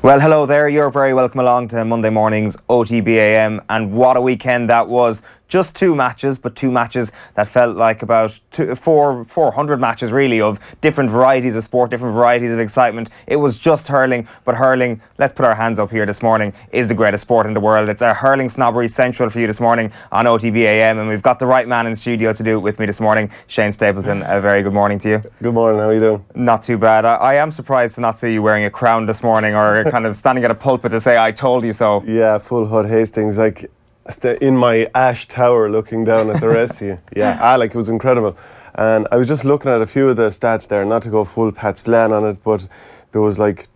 Well, hello there. You're very welcome along to Monday morning's OTBAM, and what a weekend that was. Just two matches, but two matches that felt like about 400 matches really of different varieties of sport, different varieties of excitement. It was just hurling, but hurling, let's put our hands up here this morning, is the greatest sport in the world. It's a hurling snobbery central for you this morning on OTBAM, and we've got the right man in the studio to do it with me this morning, Shane Stapleton. A very good morning to you. Good morning, how are you doing? Not too bad. I am surprised to not see you wearing a crown this morning or kind of standing at a pulpit to say, I told you so. Yeah, full Hud Hastings, like in my ash tower looking down at the rest of you. Yeah, like it was incredible. And I was just looking at a few of the stats there, not to go full Pat's plan on it, but there was like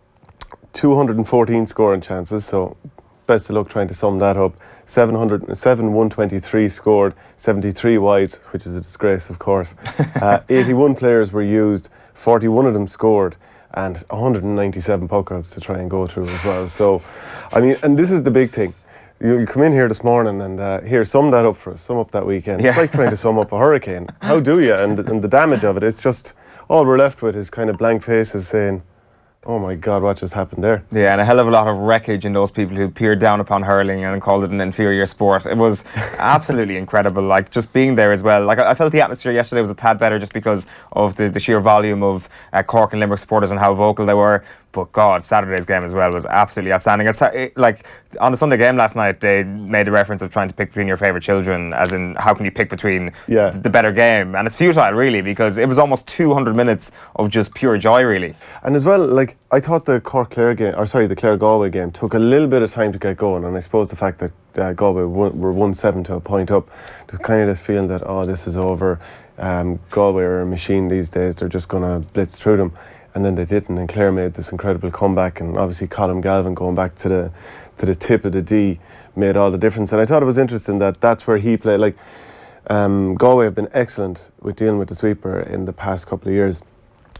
214 scoring chances, so best of luck trying to sum that up. 123 scored, 73 wides, which is a disgrace, of course. 81 players were used, 41 of them scored, and 197 puck outs to try and go through as well. So, I mean, and this is the big thing. You come in here this morning and here, sum that up for us, sum up that weekend. Yeah. It's like trying to sum up a hurricane. How do you? And the damage of it, it's just, all we're left with is kind of blank faces saying, oh my God, what just happened there? Yeah, and a hell of a lot of wreckage in those people who peered down upon hurling and called it an inferior sport. It was absolutely incredible, like just being there as well. Like I felt the atmosphere yesterday was a tad better just because of the sheer volume of Cork and Limerick supporters and how vocal they were. But God, Saturday's game as well was absolutely outstanding. Like on the Sunday game last night, they made a reference of trying to pick between your favourite children, as in how can you pick between the better game? And it's futile really, because it was almost 200 minutes of just pure joy really. And as well, like I thought the Clare game, or sorry, the Clare Galway game took a little bit of time to get going, and I suppose the fact that Galway were 1-7 to a point up, there's kind of this feeling that this is over. Galway are a machine these days, they're just going to blitz through them. And then they didn't, and Clare made this incredible comeback, and obviously Colin Galvin going back to the tip of the D made all the difference. And I thought it was interesting that that's where he played. Like Galway have been excellent with dealing with the sweeper in the past couple of years,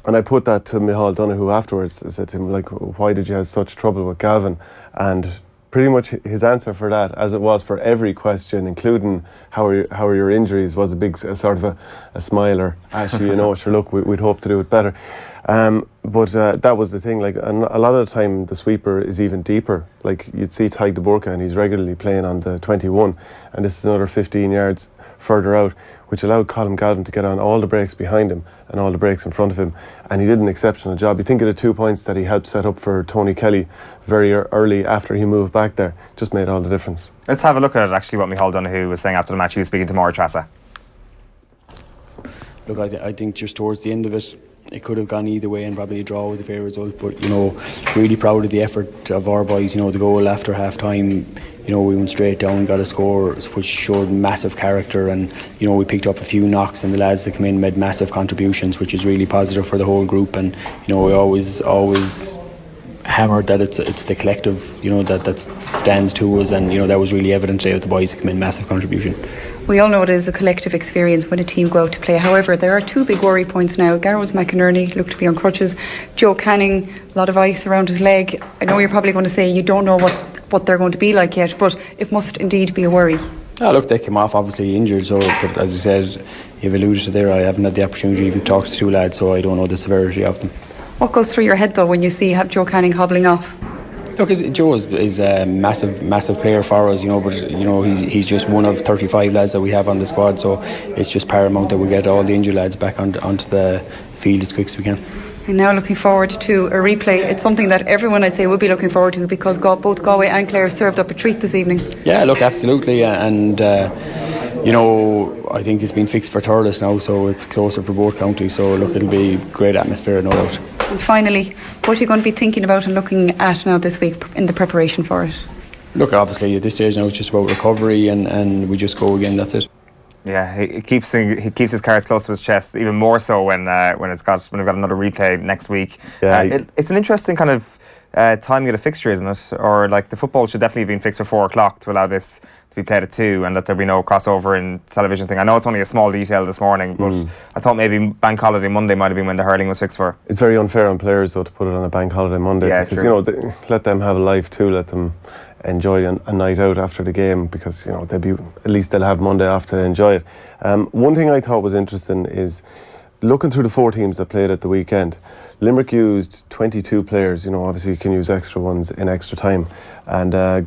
and I put that to Micheál Donoghue afterwards. I said to him, like, why did you have such trouble with Galvin? And pretty much his answer for that, as it was for every question, including how are your injuries, was a big sort of a smiler. Actually, you know, sure, look, we'd hope to do it better. But that was the thing, like, and a lot of the time the sweeper is even deeper. Like you'd see Tadhg de Burca, and he's regularly playing on the 21, and this is another 15 yards further out, which allowed Colin Galvin to get on all the breaks behind him and all the breaks in front of him, and he did an exceptional job. You think of the 2 points that he helped set up for Tony Kelly very early after he moved back there, just made all the difference. Let's have a look at it, actually, what Micheál Donoghue was saying after the match. He was speaking to Maura Trassa. Look, I think just towards the end of it, it could have gone either way, and probably a draw was a fair result. But, you know, really proud of the effort of our boys. You know, the goal after half time, you know, we went straight down, got a score, which showed massive character, and, you know, we picked up a few knocks, and the lads that come in made massive contributions, which is really positive for the whole group. And, you know, we always hammered that it's the collective, you know, that stands to us, and, you know, that was really evident today with the boys that come in, massive contribution. We all know it is a collective experience when a team go out to play. However, there are two big worry points now. Garrow's McInerney looked to be on crutches. Joe Canning, a lot of ice around his leg. I know you're probably going to say you don't know what they're going to be like yet, but it must indeed be a worry. Look, they came off obviously injured, so, but as I said, you've alluded to there, I haven't had the opportunity to even talk to the two lads, so I don't know the severity of them. What goes through your head though when you see Joe Canning hobbling off? Look, Joe is a massive player for us, you know, but, you know, he's just one of 35 lads that we have on the squad, so it's just paramount that we get all the injured lads back onto the field as quick as we can. And now looking forward to a replay. It's something that everyone, I'd say, would be looking forward to, because both Galway and Clare served up a treat this evening. Yeah, look, absolutely, and you know, I think it's been fixed for Thurles now, so it's closer for both counties, so look, it'll be great atmosphere, no doubt. And finally, what are you going to be thinking about and looking at now this week in the preparation for it? Look, obviously at this stage now it's just about recovery, and we just go again, that's it. Yeah, he keeps his cards close to his chest, even more so when we've got another replay next week. Yeah, it's an interesting kind of timing of the fixture, isn't it? Or like the football should definitely have been fixed for 4 o'clock to allow this to be played at 2, and that there be no crossover in television thing. I know it's only a small detail this morning, but I thought maybe Bank Holiday Monday might have been when the hurling was fixed for. It's very unfair on players though to put it on a Bank Holiday Monday, because true. You know, let them have a life too, let them enjoy a night out after the game, because, you know, at least they'll have Monday off to enjoy it. One thing I thought was interesting is looking through the 4 teams that played at the weekend, Limerick used 22 players. Obviously you can use extra ones in extra time, and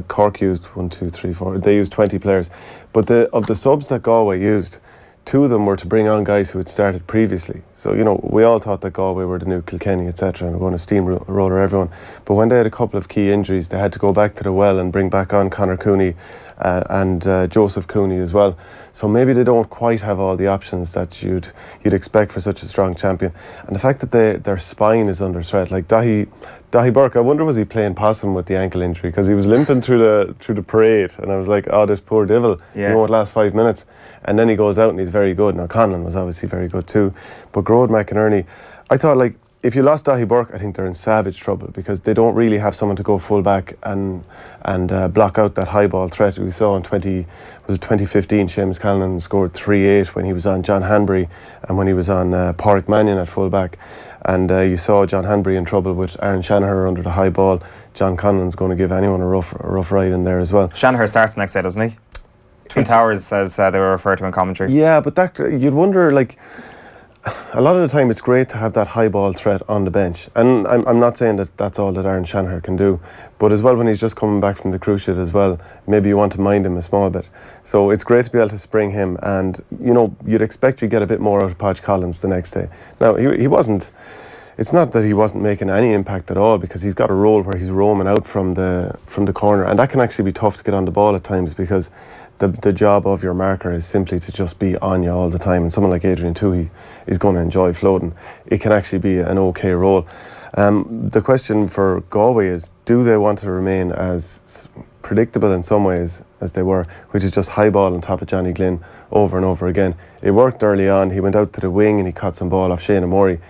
Cork used 1, 2, 3, 4. They used 20 players, but of the subs that Galway used, 2 of them were to bring on guys who had started previously. So, we all thought that Galway were the new Kilkenny, etc., and were going to steamroller everyone. But when they had a couple of key injuries, they had to go back to the well and bring back on Conor Cooney and Joseph Cooney as well. So maybe they don't quite have all the options that you'd expect for such a strong champion. And the fact that their spine is under threat, like Dahi Burke, I wonder was he playing possum with the ankle injury, because he was limping through the parade, and I was like, oh, this poor devil, it lasts 5 minutes, and then he goes out and he's very good. Now Conlon was obviously very good too, but Grode McInerney, I thought, like, if you lost Dahi Burke, I think they're in savage trouble, because they don't really have someone to go full back and block out that high ball threat. We saw in 2015, Seamus Callan scored 3-8 when he was on John Hanbury and when he was on Pádraig Mannion at full back. And you saw John Hanbury in trouble with Aaron Shanaher under the high ball. John Conlon's going to give anyone a rough ride in there as well. Shanaher starts next day, doesn't he? Twin Towers says they were referred to in commentary. Yeah, but that you'd wonder, like, a lot of the time it's great to have that high ball threat on the bench, and I'm not saying that that's all that Aaron Shanaher can do, but as well when he's just coming back from the cruise ship as well, maybe you want to mind him a small bit. So it's great to be able to spring him, and you'd expect you get a bit more out of Podge Collins the next day. Now he wasn't. It's not that he wasn't making any impact at all, because he's got a role where he's roaming out from the corner, and that can actually be tough to get on the ball at times, because the job of your marker is simply to just be on you all the time, and someone like Adrian Toohey is going to enjoy floating. It can actually be an okay role. The question for Galway is, do they want to remain as predictable in some ways as they were, which is just high ball on top of Johnny Glynn over and over again? It worked early on. He went out to the wing and he caught some ball off Shane O'Morey.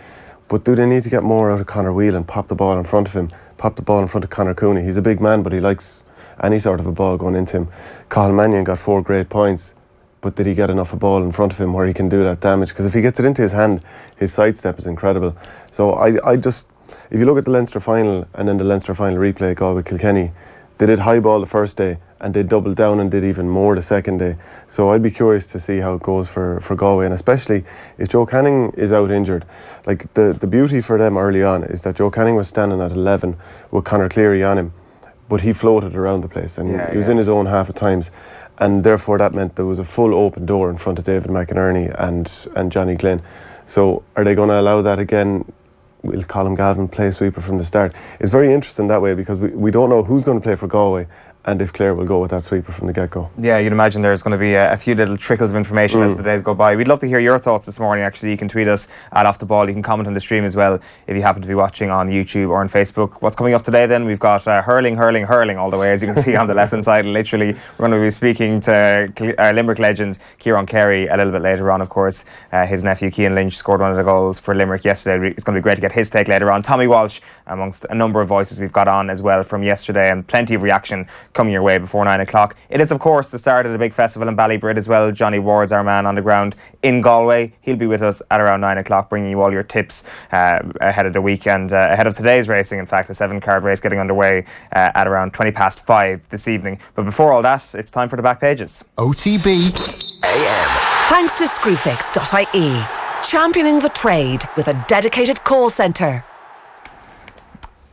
But do they need to get more out of Conor Whelan, pop the ball in front of him, pop the ball in front of Conor Cooney? He's a big man, but he likes any sort of a ball going into him. Cathal Mannion got 4 great points, but did he get enough of a ball in front of him where he can do that damage? Because if he gets it into his hand, his sidestep is incredible. So I just, if you look at the Leinster final and then the Leinster final replay, Galway Kilkenny, they did high ball the first day and they doubled down and did even more the second day. So I'd be curious to see how it goes for Galway, and especially if Joe Canning is out injured. Like the beauty for them early on is that Joe Canning was standing at 11 with Conor Cleary on him, but he floated around the place, and he was in his own half at times, and therefore that meant there was a full open door in front of David McInerney and Johnny Glynn. So are they going to allow that again? Will Colin Galvin play sweeper from the start? It's very interesting that way, because we don't know who's going to play for Galway and if Clare will go with that sweeper from the get-go. Yeah, you'd imagine there's going to be a few little trickles of information as the days go by. We'd love to hear your thoughts this morning, actually. You can tweet us at Off The Ball. You can comment on the stream as well if you happen to be watching on YouTube or on Facebook. What's coming up today then? We've got hurling all the way, as you can see on the left-hand side. Literally, we're going to be speaking to Limerick legend Kieran Carey a little bit later on, of course. His nephew Cian Lynch scored one of the goals for Limerick yesterday. It's going to be great to get his take later on. Tommy Walsh, amongst a number of voices we've got on as well from yesterday, and plenty of reaction coming your way before 9 o'clock. It is, of course, the start of the big festival in Ballybrit as well. Johnny Ward's our man on the ground in Galway. He'll be with us at around 9 o'clock, bringing you all your tips ahead of the weekend, ahead of today's racing. In fact, the 7-card race getting underway at around 5:20 this evening. But before all that, it's time for the back pages. OTB AM. Thanks to Screwfix.ie, championing the trade with a dedicated call centre.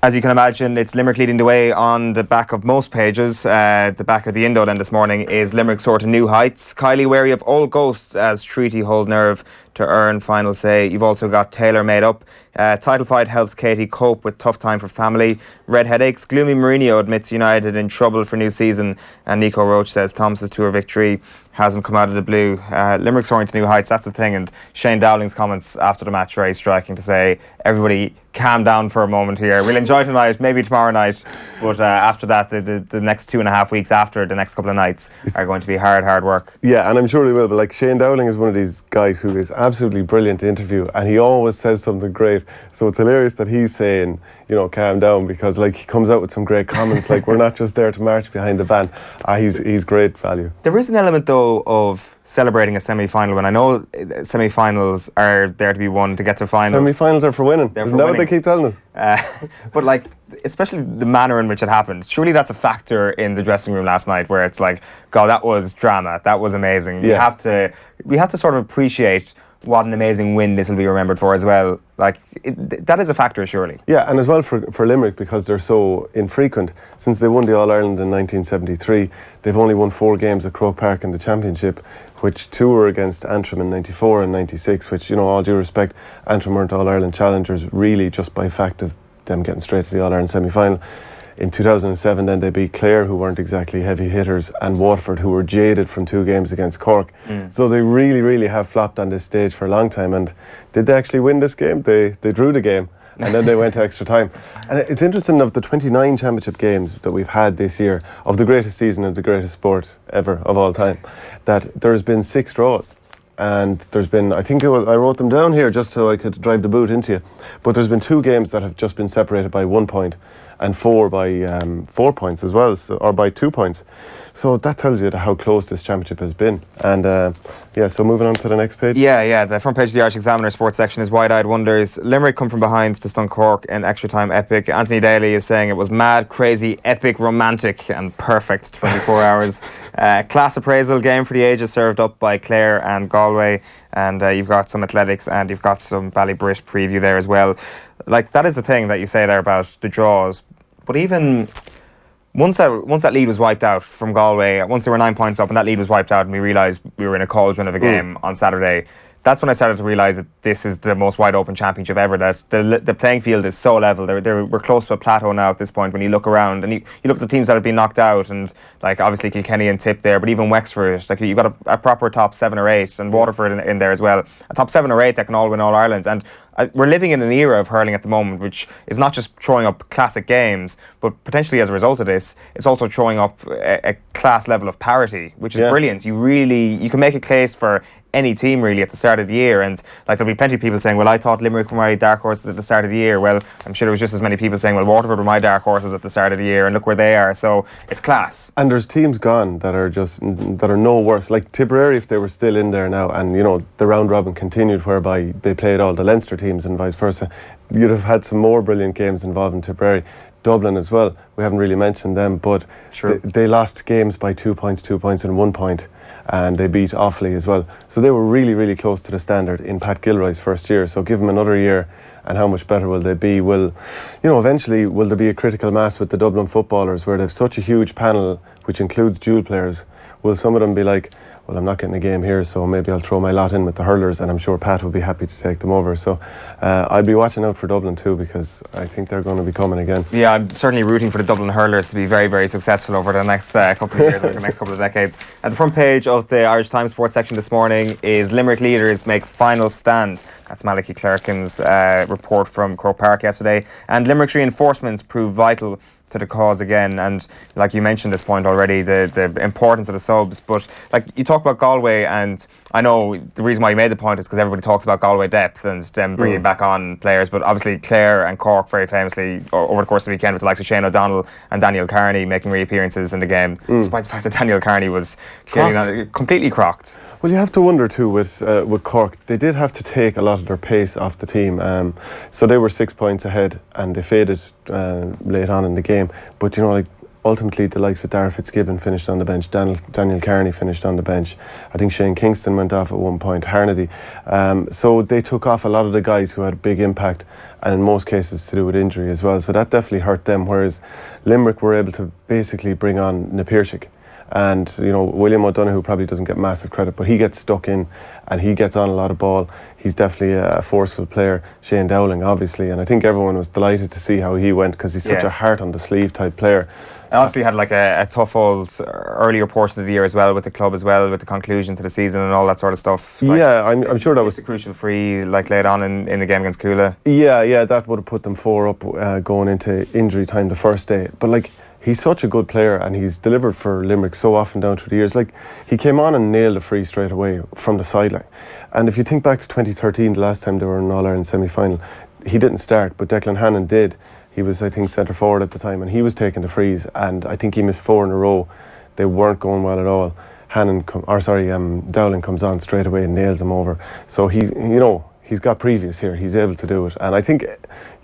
As you can imagine, it's Limerick leading the way on the back of most pages. The back of the Indo then this morning is Limerick soar to new heights. Kiely wary of old ghosts as treaty hold nerve to earn final say. You've also got Taylor made up. Title fight helps Katy cope with tough time for family. Red headaches. Gloomy Mourinho admits United in trouble for new season. And Nico Roach says Thomas's tour victory hasn't come out of the blue. Limerick soaring to new heights, that's the thing. And Shane Dowling's comments after the match very striking, to say, everybody calm down for a moment here. We'll enjoy tonight, maybe tomorrow night, but after that, the next 2.5 weeks after, the next couple of nights are going to be hard work. Yeah, and I'm sure they will, but like Shane Dowling is one of these guys who is absolutely brilliant to interview, and he always says something great. So it's hilarious that he's saying, calm down, because like he comes out with some great comments like, we're not just there to march behind the band. He's great value. There is an element though of celebrating a semi-final, when I know semi-finals are there to be won to get to finals. Semi-finals are for winning. Isn't that what they keep telling us? But like, especially the manner in which it happened, surely that's a factor in the dressing room last night, where it's like, God, that was drama, that was amazing. Yeah. We have to sort of appreciate what an amazing win this will be remembered for as well. Like, that is a factor, surely. Yeah, and as well for Limerick, because they're so infrequent. Since they won the All-Ireland in 1973, they've only won 4 games at Croke Park in the Championship, which 2 were against Antrim in 94 and 96, which, all due respect, Antrim weren't All-Ireland challengers, really just by fact of them getting straight to the All-Ireland semi-final. In 2007, then they beat Clare, who weren't exactly heavy hitters, and Waterford, who were jaded from 2 games against Cork. So they really, really have flopped on this stage for a long time. And did they actually win this game? They drew the game, and then they went to extra time. And it's interesting, of the 29 championship games that we've had this year, of the greatest season of the greatest sport ever of all time, that there's been 6 draws. And there's been, I wrote them down here just so I could drive the boot into you, but there's been 2 games that have just been separated by 1 point, and 4 by 4 points as well, or by 2 points. So that tells you how close this championship has been. And so moving on to the next page. Yeah, the front page of the Irish Examiner sports section is wide-eyed wonders. Limerick come from behind to stun Cork in extra time epic. Anthony Daly is saying it was mad, crazy, epic, romantic and perfect 24 hours. Class appraisal game for the ages served up by Clare and Galway. And you've got some athletics and you've got some Ballybrit preview there as well. Like, that is the thing that you say there about the draws. But even once that lead was wiped out from Galway, once they were 9 points up and that lead was wiped out and we realised we were in a cauldron of a game on Saturday, that's when I started to realise that this is the most wide open championship ever, that the playing field is so level. We're close to a plateau now at this point when you look around and you look at the teams that have been knocked out, and like obviously Kilkenny and Tip there, but even Wexford, like you've got a proper top 7 or 8, and Waterford in there as well, a top 7 or 8 that can all win All-Irelands. And we're living in an era of hurling at the moment which is not just throwing up classic games, but potentially as a result of this, it's also throwing up a class level of parity, which is brilliant. You can make a case for any team really at the start of the year, and like there'll be plenty of people saying, well, I thought Limerick were my dark horses at the start of the year. Well, I'm sure there was just as many people saying, well, Waterford were my dark horses at the start of the year, and look where they are. So it's class. And there's teams gone that are no worse, like Tipperary, if they were still in there now, and the round robin continued whereby they played all the Leinster teams and vice versa, you'd have had some more brilliant games involving Tipperary. Dublin as well, we haven't really mentioned them, but they lost games by 2 points and 1 point, and they beat Offaly as well. So they were really, really close to the standard in Pat Gilroy's first year. So give them another year, and how much better will they be? Eventually, will there be a critical mass with the Dublin footballers where they've such a huge panel, which includes dual players? Will some of them be like, well, I'm not getting a game here, so maybe I'll throw my lot in with the hurlers, and I'm sure Pat will be happy to take them over. So I'd be watching out for Dublin too, because I think they're going to be coming again. Yeah, I'm certainly rooting for the Dublin hurlers to be very, very successful over the next couple of years, over the next couple of decades. At the front page of the Irish Times sports section this morning is Limerick leaders make final stand. That's Malachy Clerkin's report from Croke Park yesterday. And Limerick's reinforcements prove vital to the cause again, and like you mentioned this point already, the importance of the subs, but like you talk about Galway, and I know the reason why you made the point is because everybody talks about Galway depth and them bringing back on players, but obviously Clare and Cork very famously over the course of the weekend with the likes of Shane O'Donnell and Daniel Carney making reappearances in the game, despite the fact that Daniel Carney was completely crocked. Well, you have to wonder too with Cork, they did have to take a lot of their pace off the team, so they were 6 points ahead and they faded late on in the game. But ultimately the likes of Dara Fitzgibbon finished on the bench, Daniel Carney finished on the bench, I think Shane Kingston went off at one point, Harnedy. So they took off a lot of the guys who had a big impact, and in most cases to do with injury as well. So that definitely hurt them, whereas Limerick were able to basically bring on Napierchik. And William O'Donoghue probably doesn't get massive credit, but he gets stuck in and he gets on a lot of ball. He's definitely a forceful player. Shane Dowling, obviously, and I think everyone was delighted to see how he went, because he's such a heart on the sleeve type player. I honestly had like a tough old earlier portion of the year as well with the club as well, with the conclusion to the season and all that sort of stuff. Like, I'm sure that was a crucial free like late on in the game against Coola. Yeah, that would have put them 4 up going into injury time the first day. But he's such a good player, and he's delivered for Limerick so often down through the years. He came on and nailed a free straight away from the sideline. And if you think back to 2013, the last time they were in an All-Ireland semi-final, he didn't start, but Declan Hannon did. He was, I think, centre forward at the time, and he was taking the frees, and I think he missed 4 in a row. They weren't going well at all. Dowling comes on straight away and nails him over. So he's he's got previous here. He's able to do it. And I think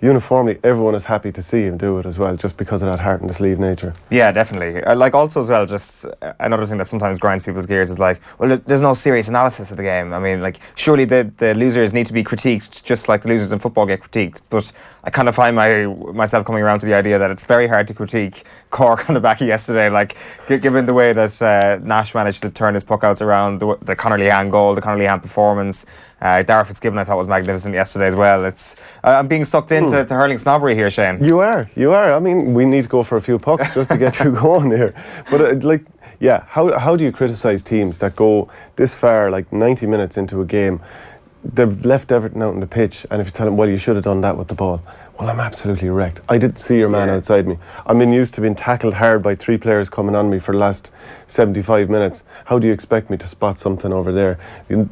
uniformly everyone is happy to see him do it as well, just because of that heart in the sleeve nature. Yeah, definitely. Like also as well, just another thing that sometimes grinds people's gears is like, well, there's no serious analysis of the game. I mean, like, surely the losers need to be critiqued just like the losers in football get critiqued. But I kind of find myself coming around to the idea that it's very hard to critique Cork on the back of yesterday, like, given the way that Nash managed to turn his puckouts around, the Conor Lehan goal, the Conor Lehan performance. Darragh Fitzgibbon I thought was magnificent yesterday as well. It's I'm being sucked into hurling snobbery here, Shane. You are. I mean, we need to go for a few pucks just to get you going here. But how do you criticise teams that go this far, like 90 minutes into a game? They've left everything out on the pitch, and if you tell them, well, you should have done that with the ball. Well, I'm absolutely wrecked. I didn't see your man outside me. I'm been used to being tackled hard by 3 players coming on me for the last 75 minutes. How do you expect me to spot something over there?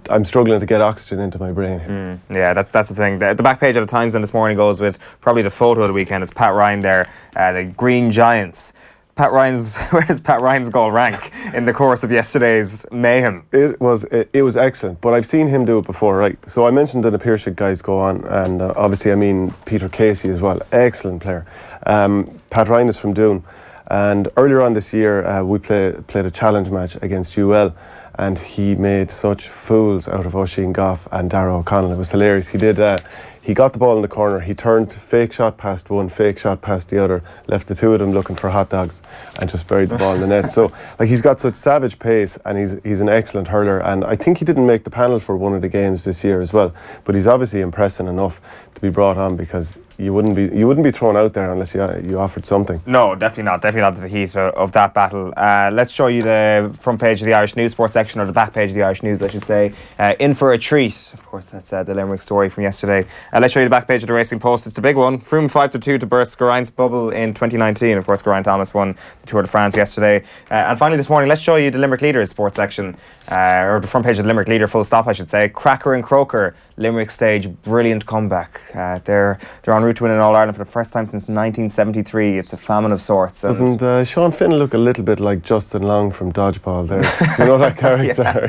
I'm struggling to get oxygen into my brain. Yeah, that's the thing. The back page of the Times then this morning goes with probably the photo of the weekend. It's Pat Ryan there, the Green Giants. Where does Pat Ryan's goal rank in the course of yesterday's mayhem? It was excellent, but I've seen him do it before, right? So I mentioned that the Pearshig guys go on, and obviously I mean Peter Casey as well, excellent player. Pat Ryan is from Doon, and earlier on this year we played a challenge match against UL, and he made such fools out of Oisin Goff and Darragh O'Connell. It was hilarious. He got the ball in the corner, he turned, fake shot past one, fake shot past the other, left the two of them looking for hot dogs and just buried the ball in the net. So like, he's got such savage pace, and he's an excellent hurler, and I think he didn't make the panel for one of the games this year as well, but he's obviously impressing enough to be brought on, because you wouldn't be thrown out there unless you offered something. No, definitely not the heat of that battle. Let's show you the front page of the Irish News Sports section, or the back page of the Irish News I should say. In for a treat, of course that's the Limerick story from yesterday. Let's show you the back page of the Racing Post. It's the big one. Froome 5-2 to burst Geraint's bubble in 2019. Of course, Geraint Thomas won the Tour de France yesterday. And finally this morning, let's show you the Limerick Leader sports section, or the front page of the Limerick Leader, full stop I should say. Cracker and Croker, Limerick stage brilliant comeback. They're en route to win in All-Ireland for the first time since 1973. It's a famine of sorts. Doesn't Sean Finn look a little bit like Justin Long from Dodgeball there? Do you know that character?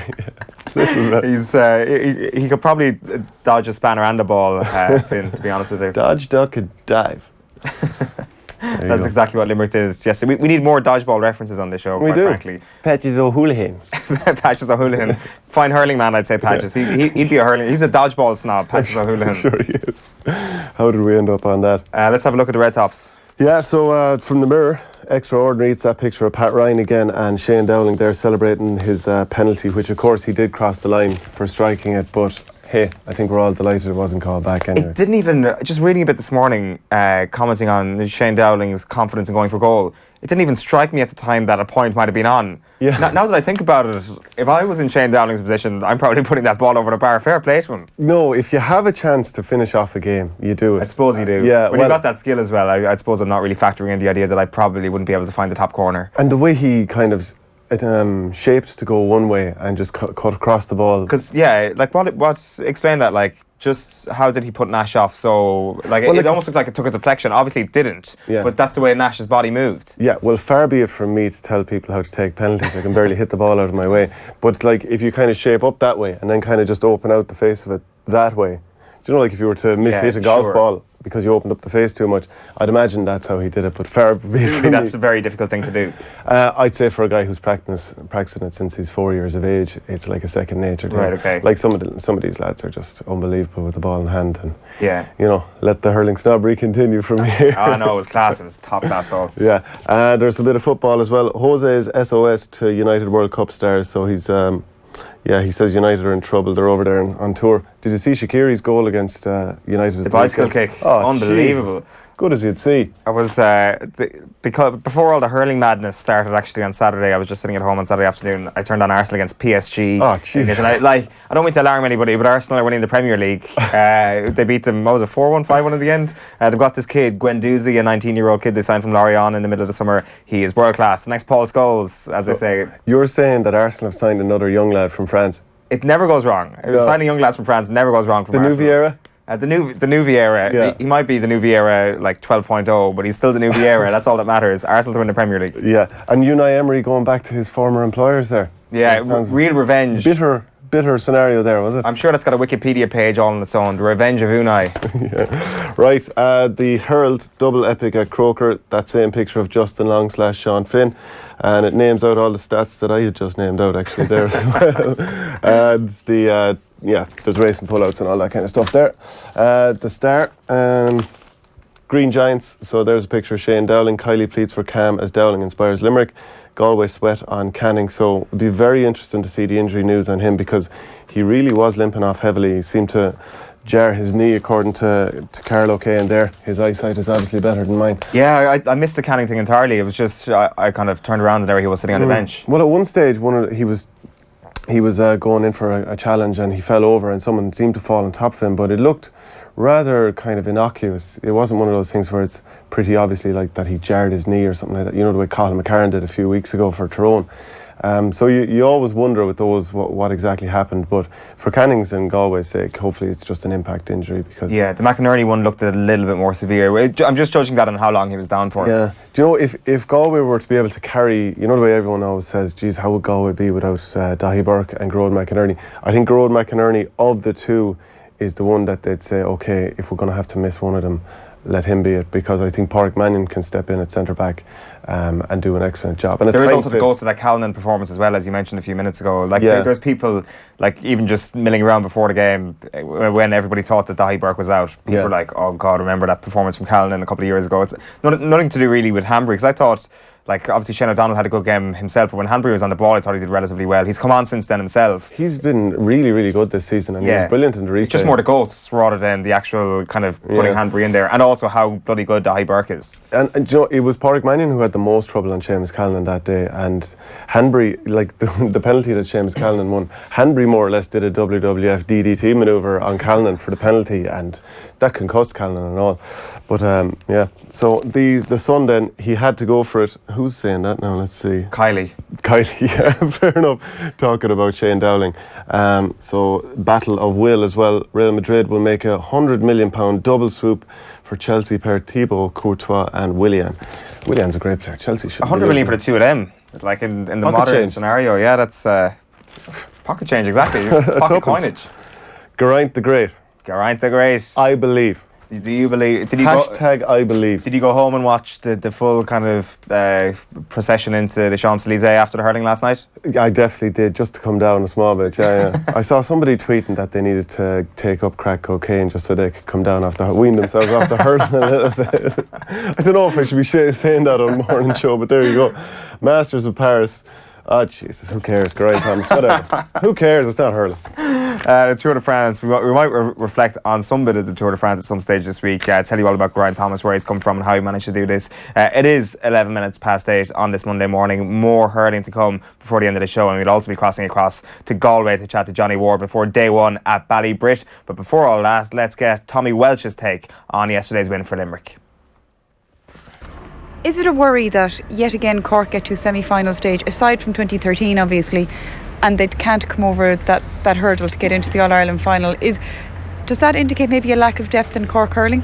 He could probably dodge a spanner and a ball, Finn, to be honest with you. Dodge, duck and dive. That's exactly what Limerick did yesterday. We need more dodgeball references on this show, quite frankly. Patches O'Houlihan. Patches O'Houlihan. Fine hurling man, I'd say Patches. He'd be a hurling. He's a dodgeball snob, Patches O'Houlihan. Sure he is. How did we end up on that? Let's have a look at the Red Tops. Yeah, so from the Mirror, extraordinary. It's that picture of Pat Ryan again and Shane Dowling there celebrating his penalty, which of course he did cross the line for striking it, but hey, I think we're all delighted it wasn't called back anyway. It didn't even, just reading a bit this morning, commenting on Shane Dowling's confidence in going for goal, it didn't even strike me at the time that a point might have been on. Yeah. Now that I think about it, if I was in Shane Dowling's position, I'm probably putting that ball over the bar. Fair play to him. No, if you have a chance to finish off a game, you do it. I suppose you do. Yeah, when you've got that skill as well, I suppose I'm not really factoring in the idea that I probably wouldn't be able to find the top corner. And the way he kind of shaped to go one way and just cut across the ball. Because like what explain that, like, just how did he put Nash off? So like, it almost looked like it took a deflection. Obviously it didn't, but that's the way Nash's body moved. Yeah, well, far be it from me to tell people how to take penalties. I can barely hit the ball out of my way, but like, if you kind of shape up that way and then kind of just open out the face of it that way, do you know, like if you were to miss-hit a golf ball because you opened up the face too much, I'd imagine that's how he did it, but far be it from that's me. a very difficult thing to do. I'd say for a guy who's practicing it since he's 4 years of age, it's like a second nature to him. Right, okay. Like some of these lads are just unbelievable with the ball in hand, and yeah, you know, let the hurling snobbery continue from here. Oh no, it was class. It was top class goal. Yeah, there's a bit of football as well. Jose's SOS to United World Cup stars, so he's he says United are in trouble. They're over there on tour. Did you see Shaqiri's goal against United? The bicycle kick. Oh, unbelievable. Jesus. Good as you'd see. I was because before all the hurling madness started, actually on Saturday, I was just sitting at home on Saturday afternoon. I turned on Arsenal against PSG. Oh, jeez. And I don't mean to alarm anybody, but Arsenal are winning the Premier League. They beat them, what was it, 4-1, 5-1 in the end? They've got this kid, Guendouzi, a 19-year-old kid they signed from Lorient in the middle of the summer. He is world class. The next Paul Scholes, as they say. You're saying that Arsenal have signed another young lad from France? It never goes wrong. No. Signing young lads from France never goes wrong from the Arsenal. New Vieira? The new Vieira. Yeah. He might be the new Vieira, like 12.0, but he's still the new Vieira. That's all that matters. Arsenal to win the Premier League. Yeah, and Unai Emery going back to his former employers there. Yeah, real revenge. bitter scenario there, was it? I'm sure that's got a Wikipedia page all on its own. The Revenge of Unai. Yeah. Right, the hurled double epic at Croker, that same picture of Justin Long / Sean Finn, and it names out all the stats that I had just named out actually there as well. And there's racing pullouts and all that kind of stuff there. The Star, Green Giants, so there's a picture of Shane Dowling. Kiely pleads for calm as Dowling inspires Limerick. Galway sweat on Canning, so it'd be very interesting to see the injury news on him, because he really was limping off heavily. He seemed to jar his knee, according to Carl O'Kane there. His eyesight is obviously better than mine. Yeah, I missed the Canning thing entirely. It was just, I kind of turned around and there he was sitting on the bench. Well, at one stage, he was going in for a challenge and he fell over and someone seemed to fall on top of him, but it looked rather kind of innocuous. It wasn't one of those things where it's pretty obviously like that he jarred his knee or something like that. You know, the way Colin McCarran did a few weeks ago for Tyrone. So you always wonder with those what exactly happened, but for Canning's and Galway's sake, hopefully it's just an impact injury. Because the McInerney one looked a little bit more severe. I'm just judging that on how long he was down for. Yeah. Do you know, if Galway were to be able to carry, you know the way everyone always says, geez, how would Galway be without Dahi Burke and Gerard McInerney? I think Gerard McInerney, of the two, is the one that they'd say, okay, if we're going to have to miss one of them, let him be it, because I think Pádraig Mannion can step in at centre back and do an excellent job. And there is also the ghost of that Callan performance as well, as you mentioned a few minutes ago. Like there's people like even just milling around before the game when everybody thought that Dahi Burke was out. People were like, oh God, remember that performance from Callan a couple of years ago? It's nothing to do really with Hanbury, because I thought, like, obviously Shane O'Donnell had a good game himself, but when Hanbury was on the ball, I thought he did relatively well. He's come on since then himself. He's been really, really good this season, and he was brilliant in the replay. It's just more the goats rather than the actual kind of putting Hanbury in there, and also how bloody good Dahi Burke is. And you know, it was Pádraig Mannion who had the most trouble on Seamus Callan that day, and Hanbury, like the penalty that Seamus Callan won, Hanbury more or less did a WWF DDT manoeuvre on Callan for the penalty, and that concussed Callan and all. But so the Sun then, he had to go for it. Who's saying that now? Let's see. Kiely, yeah, fair enough. Talking about Shane Dowling. So battle of will as well. Real Madrid will make £100 million double swoop for Chelsea pair Thibaut Courtois and Willian. Willian's a great player. Chelsea should 100 million for the two of them. Like in the modern scenario, that's pocket change, exactly. Pocket coinage. Geraint the Great. Geraint the Great. I believe. Do you believe? I believe. Did you go home and watch the full kind of procession into the Champs-Élysées after the hurling last night? I definitely did, just to come down a small bit. Yeah. I saw somebody tweeting that they needed to take up crack cocaine just so they could come down wean themselves off the hurling a little bit. I don't know if I should be saying that on the morning show, but there you go. Masters of Paris. Oh, Jesus, who cares? Geraint Thomas, whatever. Who cares? It's not hurling. The Tour de France, we might reflect on some bit of the Tour de France at some stage this week. Tell you all about Geraint Thomas, where he's come from and how he managed to do this. It is 11 minutes past 8 on this Monday morning. More hurling to come before the end of the show, and we'll also be crossing across to Galway to chat to Johnny Ward before day one at Ballybrit. But before all that, let's get Tommy Welch's take on yesterday's win for Limerick. Is it a worry that yet again Cork get to semi-final stage, aside from 2013 obviously, and they can't come over that hurdle to get into the All-Ireland final? Does that indicate maybe a lack of depth in Cork hurling?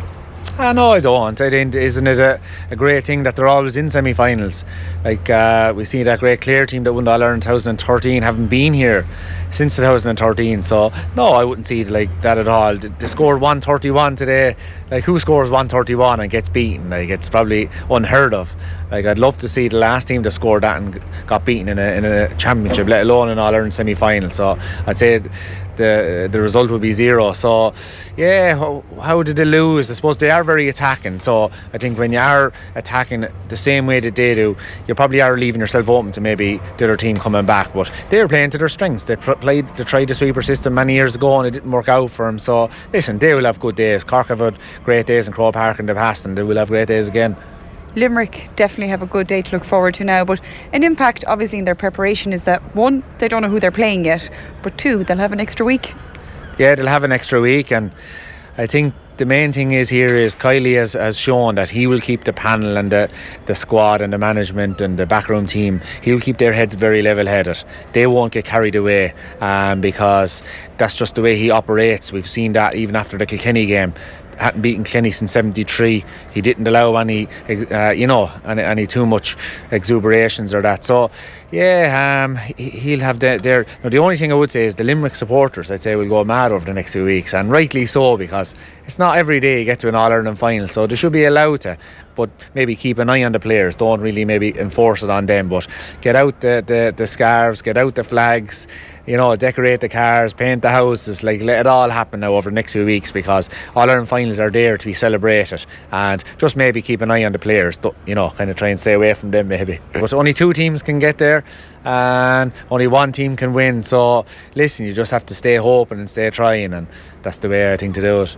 No, I don't. I think, isn't it a great thing that they're always in semi-finals? Like we see that great Clare team that won the All-Ireland 2013 haven't been here since 2013. So no, I wouldn't see it like that at all. They scored 131 today. Like, who scores 131 and gets beaten? Like, it's probably unheard of. Like, I'd love to see the last team that scored that and got beaten in a championship, let alone an All-Ireland semi-final. So I'd say the result would be 0. So yeah, how did they lose? I suppose they are very attacking, so I think when you are attacking the same way that they do, you probably are leaving yourself open to maybe the other team coming back. But they're playing to their strengths. They tried the sweeper system many years ago and it didn't work out for them. So listen, they will have good days. Cork have had great days in Croke Park in the past, and they will have great days again. Limerick definitely have a good day to look forward to now, but an impact obviously in their preparation is that 1, they don't know who they're playing yet, but 2, they'll have an extra week. Yeah, they'll have an extra week, and I think the main thing is Kiely has shown that he will keep the panel and the squad and the management and the backroom team, he'll keep their heads very level headed. They won't get carried away because that's just the way he operates. We've seen that even after the Kilkenny game. hadn't beaten Clenny since '73. He didn't allow any too much exuberations or that. So yeah, he'll have their. Now, the only thing I would say is the Limerick supporters, I'd say, will go mad over the next few weeks, and rightly so, because it's not every day you get to an All-Ireland final, so they should be allowed to. But maybe keep an eye on the players. Don't really maybe enforce it on them, but get out the scarves, get out the flags, decorate the cars, paint the houses, let it all happen now over the next few weeks, because All-Ireland finals are there to be celebrated, and just maybe keep an eye on the players, kind of try and stay away from them maybe. But only 2 teams can get there and only 1 team can win, so listen, you just have to stay hoping and stay trying, and that's the way I think to do it.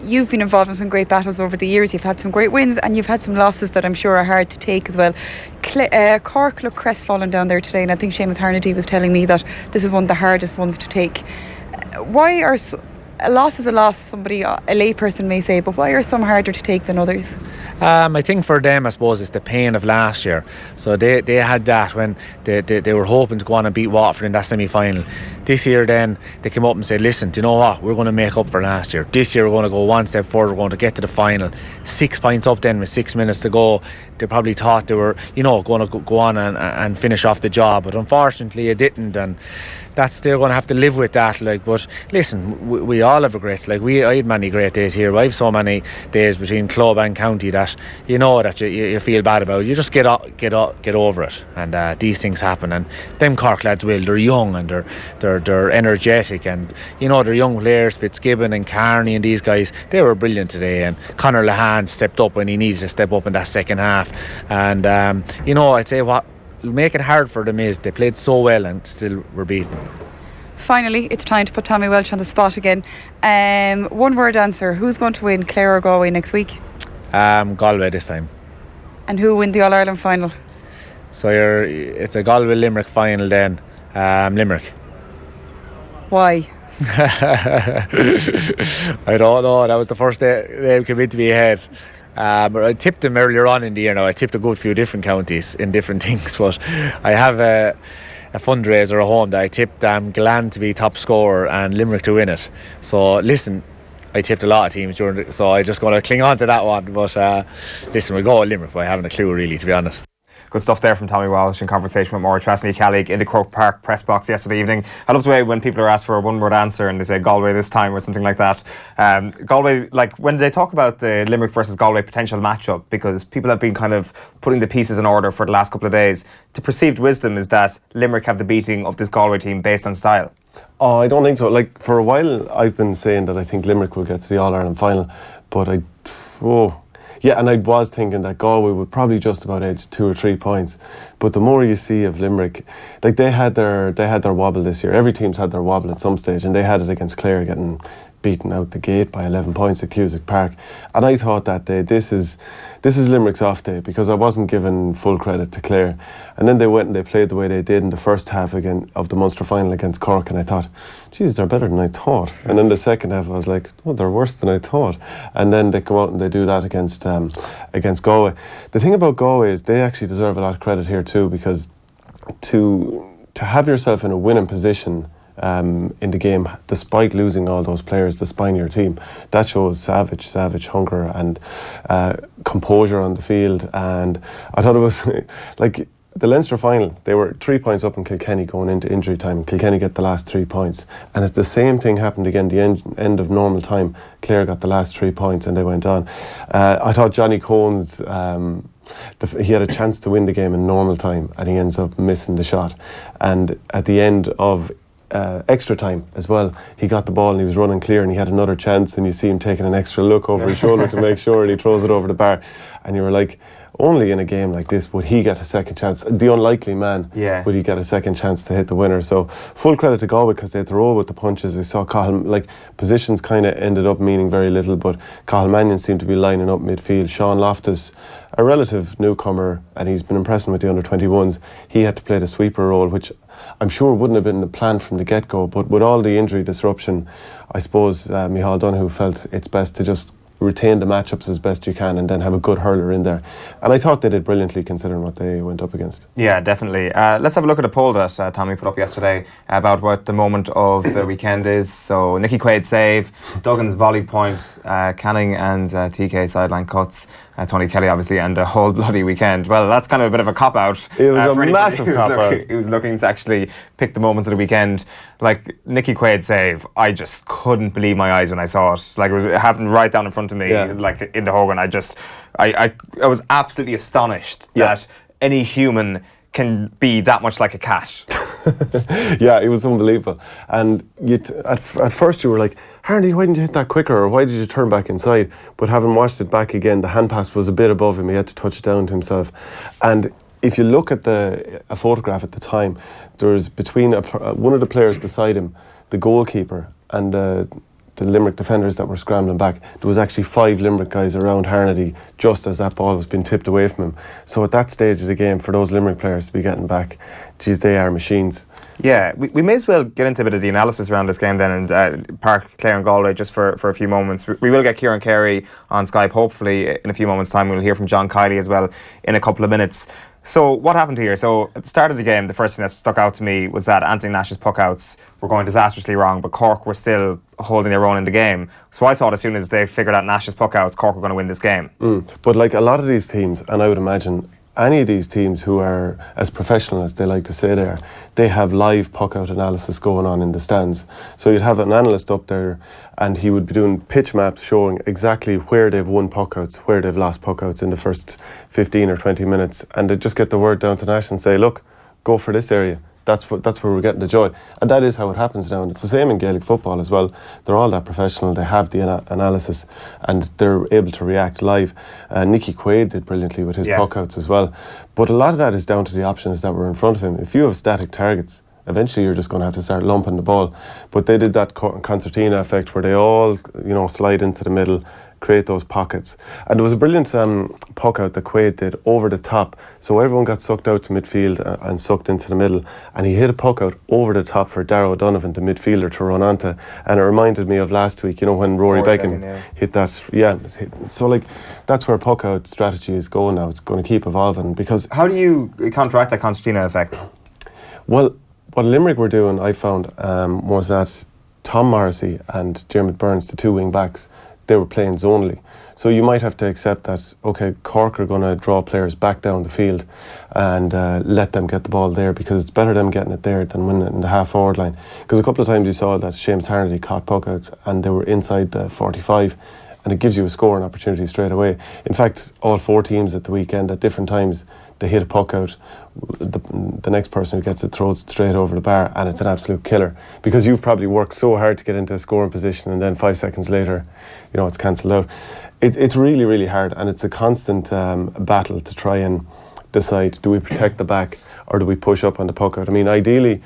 You've been involved in some great battles over the years. You've had some great wins and you've had some losses that I'm sure are hard to take as well. Cork look crestfallen down there today, and I think Seamus Harnedy was telling me that this is one of the hardest ones to take. Why are a loss is a loss, a layperson may say, but why are some harder to take than others? I think for them, I suppose, it's the pain of last year. So they had that when they were hoping to go on and beat Waterford in that semi-final. This year then, they came up and said, listen, do you know what, we're going to make up for last year. This year we're going to go one step further, we're going to get to the final. 6 points up then with 6 minutes to go. They probably thought they were, going to go on and finish off the job, but unfortunately it didn't, and they're going to have to live with that. But listen, we all have regrets. I had many great days here. I have so many days between club and county that that you feel bad about. You just get over it, and these things happen. And them Cork lads will. They're young and they're energetic, and they're young players. Fitzgibbon and Carney and these guys, they were brilliant today. And Conor Lahan stepped up when he needed to step up in that second half. And I'd say what will make it hard for them is they played so well and still were beaten. Finally, it's time to put Tommy Welch on the spot again. One word answer: who's going to win, Clare or Galway next week? Galway this time. And who will win the All-Ireland final? So it's a Galway Limerick final then. Limerick. Why? I don't know. That was the first they came into my head. But I tipped them earlier on in the year. Now I tipped a good few different counties in different things, but I have a fundraiser at home that I tipped Glan to be top scorer and Limerick to win it. So listen, I tipped a lot of teams so I'm just going to cling on to that one. But listen, we'll go with Limerick, but I haven't a clue really, to be honest. Good stuff there from Tommy Walsh in conversation with Maura Trasney-Kelly in the Croke Park press box yesterday evening. I love the way when people are asked for a one-word answer and they say Galway this time or something like that. Galway, when they talk about the Limerick versus Galway potential matchup, because people have been kind of putting the pieces in order for the last couple of days, the perceived wisdom is that Limerick have the beating of this Galway team based on style. Oh, I don't think so. For a while I've been saying that I think Limerick will get to the All-Ireland final, but yeah, and I was thinking that Galway would probably just about edge 2 or 3 points. But the more you see of Limerick, they had their wobble this year. Every team's had their wobble at some stage, and they had it against Clare, getting beaten out the gate by 11 points at Cusack Park. And I thought that day, this is Limerick's off day, because I wasn't giving full credit to Clare. And then they went and they played the way they did in the first half again of the Munster final against Cork, and I thought, geez, they're better than I thought. And then the second half I was like, oh, they're worse than I thought. And then they come out and they do that against Galway. The thing about Galway is they actually deserve a lot of credit here too, because to have yourself in a winning position in the game, despite losing all those players, the spine of your team, that shows savage hunger and composure on the field. And I thought it was like the Leinster final, they were 3 points up in Kilkenny going into injury time. Kilkenny get the last 3 points, and it's the same thing happened again. The end of normal time, Clare got the last 3 points and they went on. I thought Johnny Cohen's he had a chance to win the game in normal time and he ends up missing the shot, and at the end of extra time as well, he got the ball and he was running clear and he had another chance, and you see him taking an extra look over his shoulder to make sure, and he throws it over the bar, and you were like, only in a game like this would he get a second chance. The unlikely man, would he get a second chance to hit the winner. So full credit to Galway, because they had to roll with the punches. We saw positions kind of ended up meaning very little, but Cathal Mannion seemed to be lining up midfield. Sean Loftus, a relative newcomer, and he's been impressing with the under-21s. He had to play the sweeper role, which I'm sure wouldn't have been the plan from the get-go, but with all the injury disruption, I suppose Micheál Donoghue felt it's best to just retain the matchups as best you can and then have a good hurler in there. And I thought they did brilliantly considering what they went up against. Yeah, definitely. Let's have a look at a poll that Tommy put up yesterday about what the moment of the weekend is. So Nicky Quaid's save, Duggan's volley point, Canning and TK sideline cuts, Tony Kelly obviously, and the whole bloody weekend. Well, that's kind of a bit of a cop-out. It was a massive cop-out. Who's looking to actually pick the moment of the weekend. Like, Nicky Quaid's save, I just couldn't believe my eyes when I saw it. Like, it happened right down in front of me, like in the Hogan. I was absolutely astonished that any human can be that much like a cat. Yeah, it was unbelievable. And at first you were like, Hardy, why didn't you hit that quicker, or why did you turn back inside? But having watched it back again, the hand pass was a bit above him. He had to touch it down to himself. And if you look at a photograph at the time, there was between one of the players beside him, the goalkeeper, and the Limerick defenders that were scrambling back. There was actually 5 Limerick guys around Harnedy just as that ball was being tipped away from him. So at that stage of the game, for those Limerick players to be getting back, geez, they are machines. Yeah, we may as well get into a bit of the analysis around this game then and park Clare and Galway just for a few moments. We will get Kieran Carey on Skype hopefully in a few moments' time. We'll hear from John Kiely as well in a couple of minutes. So what happened here? So at the start of the game, the first thing that stuck out to me was that Anthony Nash's puck-outs were going disastrously wrong, but Cork were still holding their own in the game. So I thought as soon as they figured out Nash's puck-outs, Cork were going to win this game. But like a lot of these teams, and I would imagine any of these teams who are as professional as they like to say they are, they have live puck-out analysis going on in the stands. So you'd have an analyst up there and he would be doing pitch maps showing exactly where they've won puck-outs, where they've lost puck-outs in the first 15 or 20 minutes. And they'd just get the word down to Nash and say, look, go for this area. That's where we're getting the joy. And that is how it happens now. And it's the same in Gaelic football as well. They're all that professional. They have the analysis and they're able to react live. Nicky Quaid did brilliantly with his puck-outs as well. But a lot of that is down to the options that were in front of him. If you have static targets, eventually you're just going to have to start lumping the ball. But they did that concertina effect where they all, slide into the middle, create those pockets. And there was a brilliant puck out that Quaid did over the top. So everyone got sucked out to midfield and sucked into the middle. And he hit a puck out over the top for Darragh O'Donovan, the midfielder, to run onto. And it reminded me of last week, when Rory Beckham hit that. Yeah. So like, that's where puck out strategy is going now. It's going to keep evolving because... How do you counteract that concertina effect? Well, what Limerick were doing, I found, was that Tom Morrissey and Dermot Burns, the 2 wing backs, they were playing zonally. So you might have to accept that, okay, Cork are going to draw players back down the field and let them get the ball there because it's better them getting it there than winning it in the half-forward line. Because a couple of times you saw that Seamus Harnedy caught puck-outs and they were inside the 45 and it gives you a scoring opportunity straight away. In fact, all 4 teams at the weekend at different times, they hit a puck out, the next person who gets it throws it straight over the bar and it's an absolute killer because you've probably worked so hard to get into a scoring position and then 5 seconds later, it's cancelled out. It's really, really hard and it's a constant battle to try and decide, do we protect the back or do we push up on the puck out? I mean, ideally,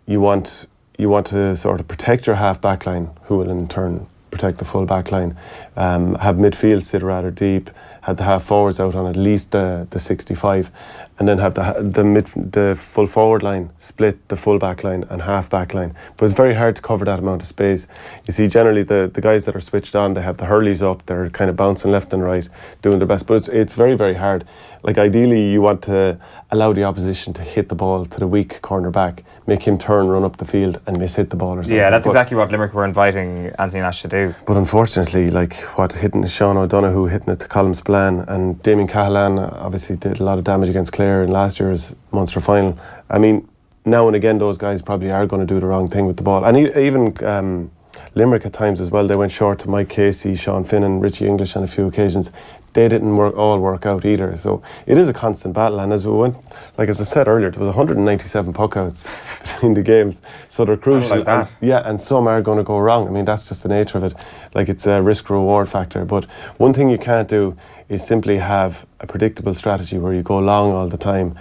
you want to sort of protect your half back line, who will in turn protect the full back line, have midfield sit rather deep, have the half forwards out on at least the 65, and then have the full forward line split the full back line and half back line. But it's very hard to cover that amount of space. You see, generally the guys that are switched on, they have the hurleys up, they're kind of bouncing left and right, doing their best. But it's very, very hard. Like ideally, you want to allow the opposition to hit the ball to the weak corner back, make him turn, run up the field, and miss-hit the ball or something. Yeah, that's exactly what Limerick were inviting Anthony Nash to do. But unfortunately, hitting Sean O'Donoghue, hitting it to Colm Spillane, and Damien Cahalane obviously did a lot of damage against Clare in last year's Munster final. I mean, now and again, those guys probably are going to do the wrong thing with the ball. And even Limerick at times as well, they went short to Mike Casey, Sean Finnan, Richie English on a few occasions. They didn't all work out either. So it is a constant battle. And as I said earlier, there was 197 puck-outs between the games. So they're crucial. And some are going to go wrong. I mean, that's just the nature of it. Like, it's a risk-reward factor. But one thing you can't do is simply have a predictable strategy where you go long all the time.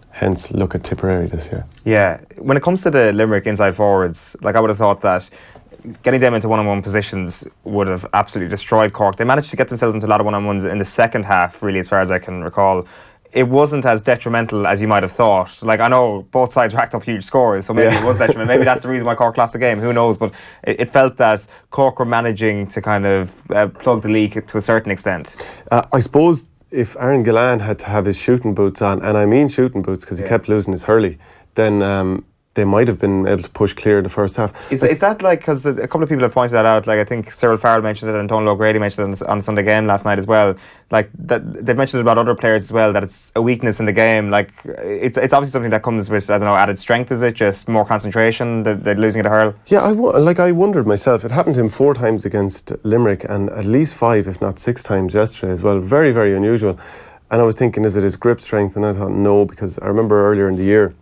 Hence, look at Tipperary this year. Yeah. When it comes to the Limerick inside forwards, I would have thought that getting them into one-on-one positions would have absolutely destroyed Cork. They managed to get themselves into a lot of one-on-ones in the second half, really, as far as I can recall. it wasn't as detrimental as you might have thought. Like, I know both sides racked up huge scores, so maybe it was detrimental. Maybe that's the reason why Cork lost the game. Who knows? But it felt that Cork were managing to kind of plug the leak to a certain extent. I suppose if Aaron Gillane had to have his shooting boots on, and I mean shooting boots because he kept losing his hurley, then they might have been able to push clear in the first half. Is that like, because a couple of people have pointed that out, like I think Cyril Farrell mentioned it and Donal O'Grady mentioned it on Sunday Game last night as well, like that they've mentioned it about other players as well, that it's a weakness in the game. Like it's obviously something that comes with, I don't know, added strength. Is it just more concentration, they're losing at a hurl? Yeah, I wondered myself. It happened to him 4 times against Limerick and at least 5 if not 6 times yesterday as well. Very, very unusual. And I was thinking, is it his grip strength? And I thought no, because I remember earlier in the year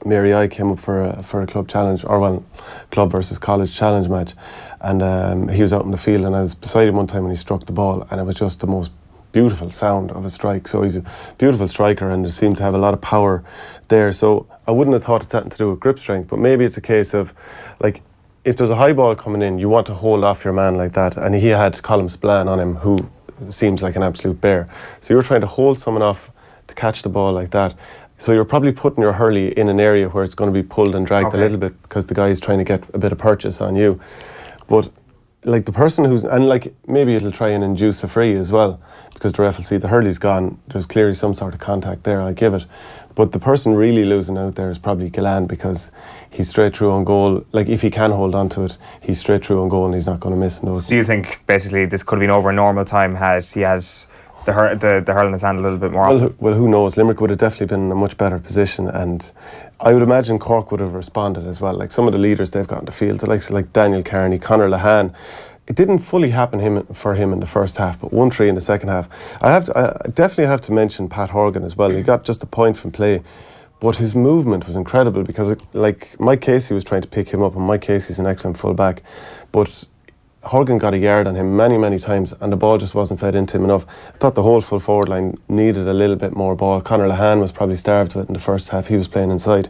Mary I came up for a club challenge, or well, club versus college challenge match, and he was out in the field, and I was beside him one time when he struck the ball, and it was just the most beautiful sound of a strike. So he's a beautiful striker, and there seemed to have a lot of power there. So I wouldn't have thought it's something to do with grip strength, but maybe it's a case of, like, if there's a high ball coming in, you want to hold off your man like that, and he had Colm Spillane on him, who seems like an absolute bear. So you're trying to hold someone off to catch the ball like that. So you're probably putting your hurley in an area where it's going to be pulled and dragged a little bit, because the guy is trying to get a bit of purchase on you. But like the person who's, and like maybe it'll try and induce a free as well, because the ref will see the hurley's gone, there's clearly some sort of contact there, I'll give it. But the person really losing out there is probably Gillane, because he's straight through on goal. Like if he can hold on to it, he's straight through on goal and he's not going to miss. So do you think basically this could have been over in normal time had he had the hurl in his hand a little bit more often? Well, who knows? Limerick would have definitely been in a much better position, and I would imagine Cork would have responded as well. Like some of the leaders they've got in the field, the likes of like Daniel Carney, Conor Lahan, it didn't fully happen for him in the first half, but 1-3 in the second half. I definitely have to mention Pat Horgan as well. He got just a point from play, but his movement was incredible, because like Mike Casey was trying to pick him up, and Mike Casey's an excellent full back, but Horgan got a yard on him many times, and the ball just wasn't fed into him enough. I thought the whole full forward line needed a little bit more ball. Conor Lahan was probably starved of it in the first half. He was playing inside,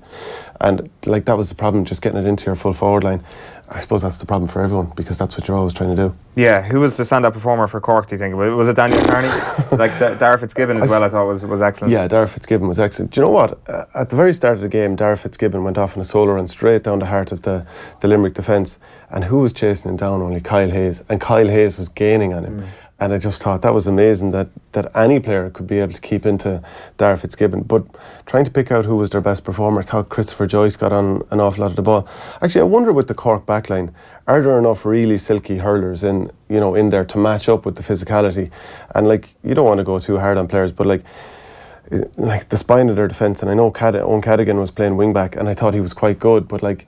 and like that was the problem, just getting it into your full forward line. I suppose that's the problem for everyone, because that's what you're always trying to do. Yeah, who was the standout performer for Cork, do you think? Was it Daniel Carney? Like Dara Fitzgibbon as well, I thought was excellent. Yeah, Dara Fitzgibbon was excellent. Do you know what? At the very start of the game, Dara Fitzgibbon went off on a solo run straight down the heart of the Limerick defence, and who was chasing him down? Only Kyle Hayes, and Kyle Hayes was gaining on him. And I just thought that was amazing that any player could be able to keep into Dara Fitzgibbon. But trying to pick out who was their best performer, I thought Christopher Joyce got on an awful lot of the ball. Actually, I wonder with the Cork backline, are there enough really silky hurlers in there to match up with the physicality? And like, you don't want to go too hard on players, but like the spine of their defence, and I know Owen Cadigan was playing wing back, and I thought he was quite good, but like,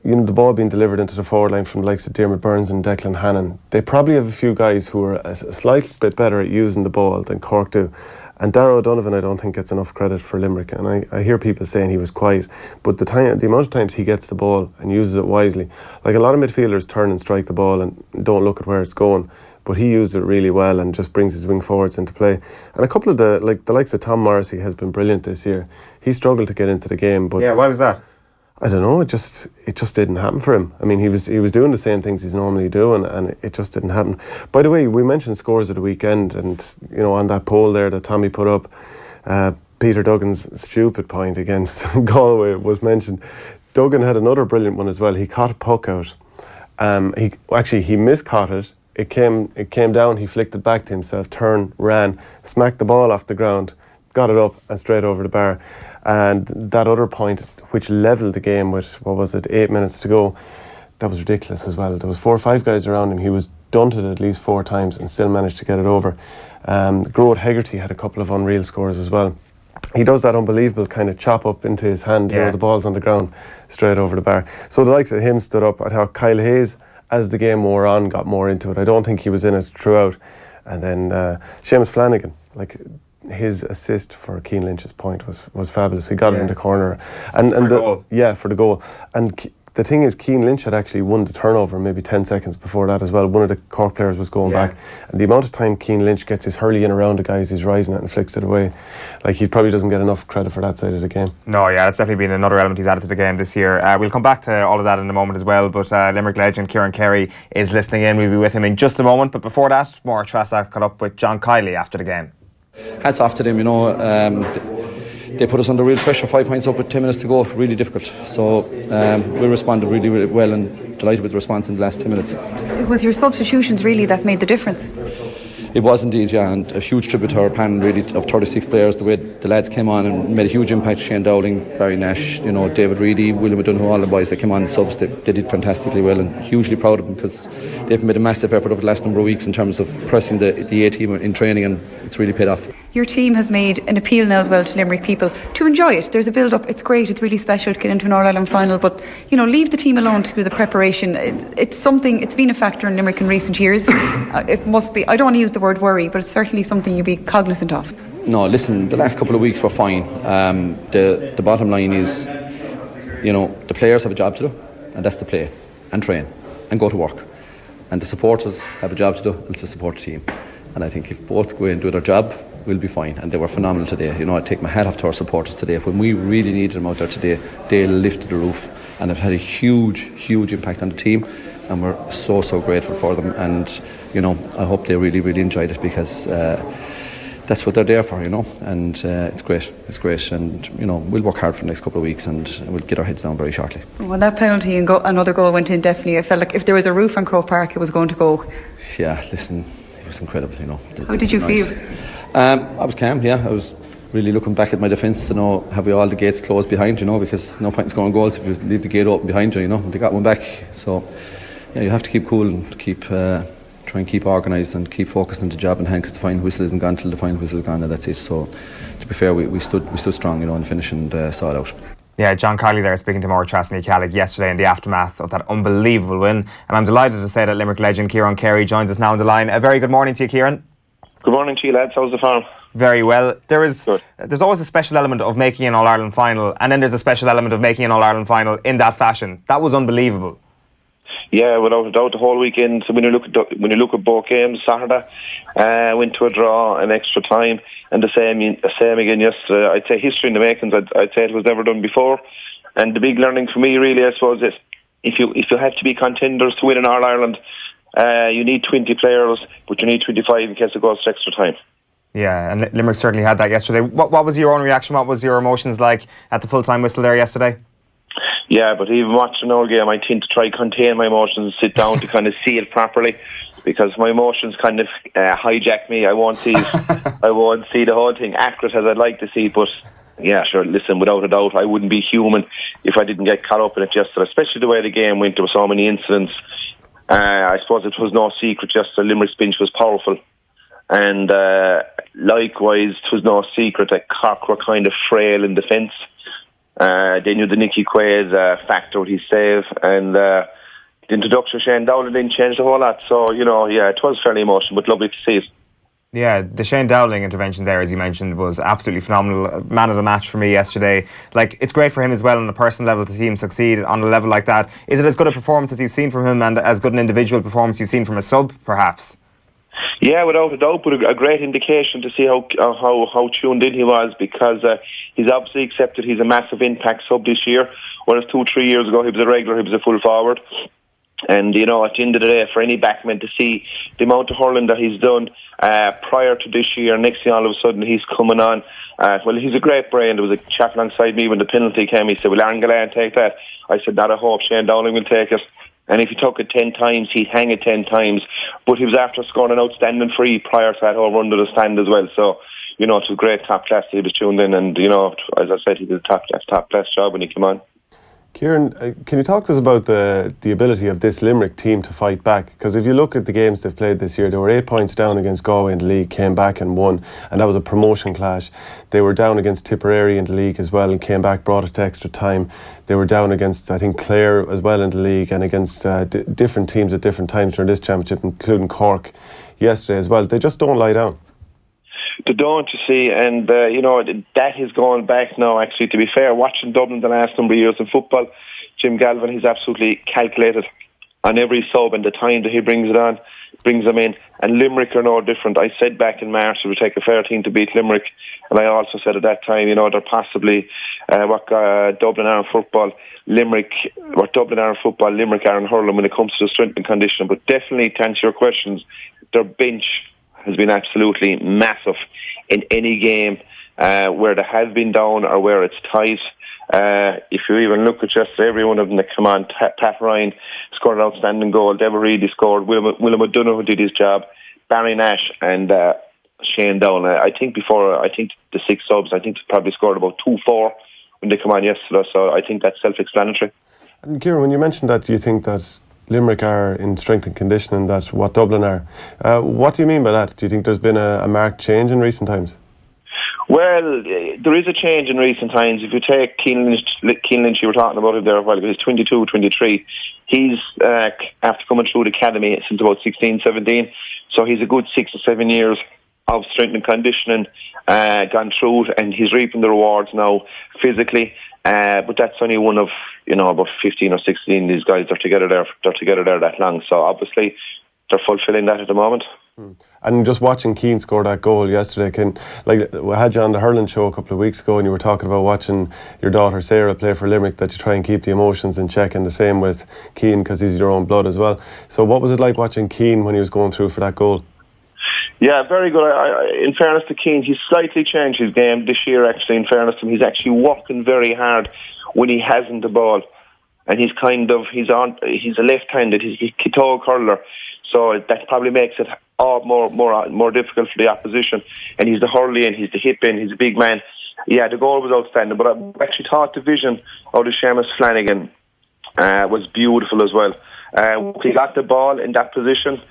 the ball being delivered into the forward line from the likes of Dermot Burns and Declan Hannon, they probably have a few guys who are a slight bit better at using the ball than Cork do. And Darragh O'Donovan, I don't think gets enough credit for Limerick, and I hear people saying he was quiet, but the amount of times he gets the ball and uses it wisely, like a lot of midfielders turn and strike the ball and don't look at where it's going, but he used it really well and just brings his wing forwards into play. And a couple of the likes of Tom Morrissey has been brilliant this year. He struggled to get into the game, but yeah, why was that? I don't know. It just didn't happen for him. I mean, he was doing the same things he's normally doing, and it just didn't happen. By the way, we mentioned scores of the weekend, and on that poll there that Tommy put up, Peter Duggan's stupid point against Galway was mentioned. Duggan had another brilliant one as well. He caught a puck out. He miscaught it. It came down. He flicked it back to himself. Turned, ran, smacked the ball off the ground, got it up and straight over the bar. And that other point, which levelled the game with, 8 minutes to go, that was ridiculous as well. There was 4 or 5 guys around him. He was dunted at least 4 times and still managed to get it over. Groat Hegarty had a couple of unreal scores as well. He does that unbelievable kind of chop up into his hand, the ball's on the ground, straight over the bar. So the likes of him stood up. I thought Kyle Hayes, as the game wore on, got more into it. I don't think he was in it throughout. And then Seamus Flanagan, his assist for Ciaran Lynch's point was fabulous. He got it in the corner, and for the goal. And the thing is, Ciaran Lynch had actually won the turnover maybe 10 seconds before that as well. One of the Cork players was going back, and the amount of time Ciaran Lynch gets his hurley in around the guys he's rising at and flicks it away, he probably doesn't get enough credit for that side of the game. No, yeah, that's definitely been another element he's added to the game this year. We'll come back to all of that in a moment as well, but Limerick legend Kieran Carey is listening in. We'll be with him in just a moment, but before that, more Trasa caught up with John Kiely after the game. Hats off to them, they put us under real pressure, 5 points up with 10 minutes to go, really difficult. So we responded really, really well and delighted with the response in the last 10 minutes. It was your substitutions really that made the difference. It was indeed, yeah, and a huge tribute to our panel really of 36 players, the way the lads came on and made a huge impact. Shane Dowling, Barry Nash, David Reedy, William O'Donoghue, all the boys that came on subs, they did fantastically well, and hugely proud of them because they've made a massive effort over the last number of weeks in terms of pressing the A team in training, and it's really paid off. Your team has made an appeal now as well to Limerick people to enjoy it. There's a build-up, it's great, it's really special to get into an All-Ireland final, but leave the team alone to do the preparation. It's something, it's been a factor in Limerick in recent years. It must be, I don't want to use the word worry, but it's certainly something you'd be cognisant of. No, listen, the last couple of weeks were fine. The bottom line is, the players have a job to do, and that's to play and train and go to work. And the supporters have a job to do, and it's to support the team. And I think if both go and do their job, we'll be fine. And they were phenomenal today. I take my hat off to our supporters today. When we really needed them out there today, they lifted the roof and have had a huge, huge impact on the team. And we're so, so grateful for them. And, I hope they really, really enjoyed it because that's what they're there for, And it's great. It's great. And, we'll work hard for the next couple of weeks and we'll get our heads down very shortly. When that penalty and another goal went in, definitely, I felt like if there was a roof on Croke Park, it was going to go. Yeah, listen, it was incredible, How did you feel? I was calm, yeah. I was really looking back at my defence to know, have we all the gates closed behind, because no point in scoring goals if you leave the gate open behind you, They got one back. So, yeah, you have to keep cool and try and keep organised and keep focused on the job in hand because the final whistle isn't gone till the final whistle is gone, and that's it. So, to be fair, we stood strong, in the finish and saw it out. Yeah, John Kiely there speaking to Maura Trasny-Calig yesterday in the aftermath of that unbelievable win. And I'm delighted to say that Limerick legend Kieran Carey joins us now on the line. A very good morning to you, Kieran. Good morning to you, lads. How's the farm? Very well. There's always a special element of making an All-Ireland final, and then there's a special element of making an All-Ireland final in that fashion. That was unbelievable. Yeah, without a doubt, the whole weekend. So when you look at both games, Saturday went to a draw, an extra time, and the same again yesterday. I'd say history in the makings. I'd say it was never done before. And the big learning for me, really, I suppose, is if you have to be contenders to win an All-Ireland, you need 20 players, but you need 25 in case it goes to extra time. Yeah, and Limerick certainly had that yesterday. What was your own reaction? What was your emotions like at the full-time whistle there yesterday? Yeah, but even watching our game, I tend to try to contain my emotions and sit down to kind of see it properly, because my emotions kind of hijack me. I won't see the whole thing accurate as I'd like to see, but yeah, sure, listen, without a doubt, I wouldn't be human if I didn't get caught up in it yesterday, especially the way the game went. There were so many incidents. I suppose it was no secret yesterday, Limerick's bench was powerful. And likewise, it was no secret that Cork were kind of frail in defence. They knew the Nicky Quaid factor with his save, and the introduction of Shane Dowling didn't change the whole lot. So, it was fairly emotional, but lovely to see it. Yeah, the Shane Dowling intervention there, as you mentioned, was absolutely phenomenal. Man of the match for me yesterday. It's great for him as well on a personal level to see him succeed on a level like that. Is it as good a performance as you've seen from him, and as good an individual performance you've seen from a sub, perhaps? Yeah, without a doubt, but a great indication to see how tuned in he was, because he's obviously accepted he's a massive impact sub this year, whereas 2-3 years ago he was a regular, he was a full forward. And, at the end of the day, for any backman to see the amount of hurling that he's done prior to this year, next thing all of a sudden he's coming on. Well, he's a great brain. There was a chap alongside me when the penalty came. He said, will Aaron Gillane take that? I said, not a hope. Shane Dowling will take it. And if he took it 10 times, he'd hang it 10 times. But he was after scoring an outstanding free prior to that home run to the stand as well. So, it was a great top class. He was tuned in, and, as I said, he did a top class job when he came on. Kieran, can you talk to us about the ability of this Limerick team to fight back? Because if you look at the games they've played this year, they were 8 points down against Galway in the league, came back and won, and that was a promotion clash. They were down against Tipperary in the league as well and came back, brought it to extra time. They were down against, I think, Clare as well in the league, and against different teams at different times during this championship, including Cork yesterday as well. They just don't lie down. They don't, you see, and that has gone back now, actually, to be fair. Watching Dublin the last number of years in football, Jim Galvin, he's absolutely calculated on every sub and the time that he brings them in, and Limerick are no different. I said back in March it would take a fair team to beat Limerick, and I also said at that time, they're possibly Dublin are in football, Limerick are in hurling when it comes to the strength and conditioning. But definitely, to answer your questions, their bench has been absolutely massive in any game where they have been down or where it's tight. If you even look at just every one of them that come on, Pat Ryan scored an outstanding goal. Deborah Reedy scored. William O'Donoghue did his job. Barry Nash and Shane Down. I think the 6 subs, I think they probably scored about 2-4 when they come on yesterday. So I think that's self-explanatory. And Kieran, when you mentioned that, do you think that Limerick are in strength and conditioning that what Dublin are? What do you mean by that? Do you think there's been a marked change in recent times? Well, there is a change in recent times. If you take Keane Lynch, you were talking about him there a while ago, he's 22, 23. He's, after coming through the academy since about 16, 17, so he's a good 6 or 7 years of strength and conditioning, gone through it, and he's reaping the rewards now physically. But that's only one of, about 15 or 16 these guys are together there that long. So obviously they're fulfilling that at the moment. And just watching Keane score that goal yesterday, we had you on the Hurling Show a couple of weeks ago and you were talking about watching your daughter Sarah play for Limerick, that you try and keep the emotions in check, and the same with Keane because he's your own blood as well. So what was it like watching Keane when he was going through for that goal? Yeah, very good. In fairness to Keane, he's slightly changed his game this year, actually. In fairness to him, he's actually working very hard when he hasn't the ball. And he's a left-handed, he's a Kitog hurler. So that probably makes it more difficult for the opposition. And he's the hurley and he's the hip in, he's a big man. Yeah, the goal was outstanding. But I actually thought the vision of the Seamus Flanagan was beautiful as well. He got the ball in that position.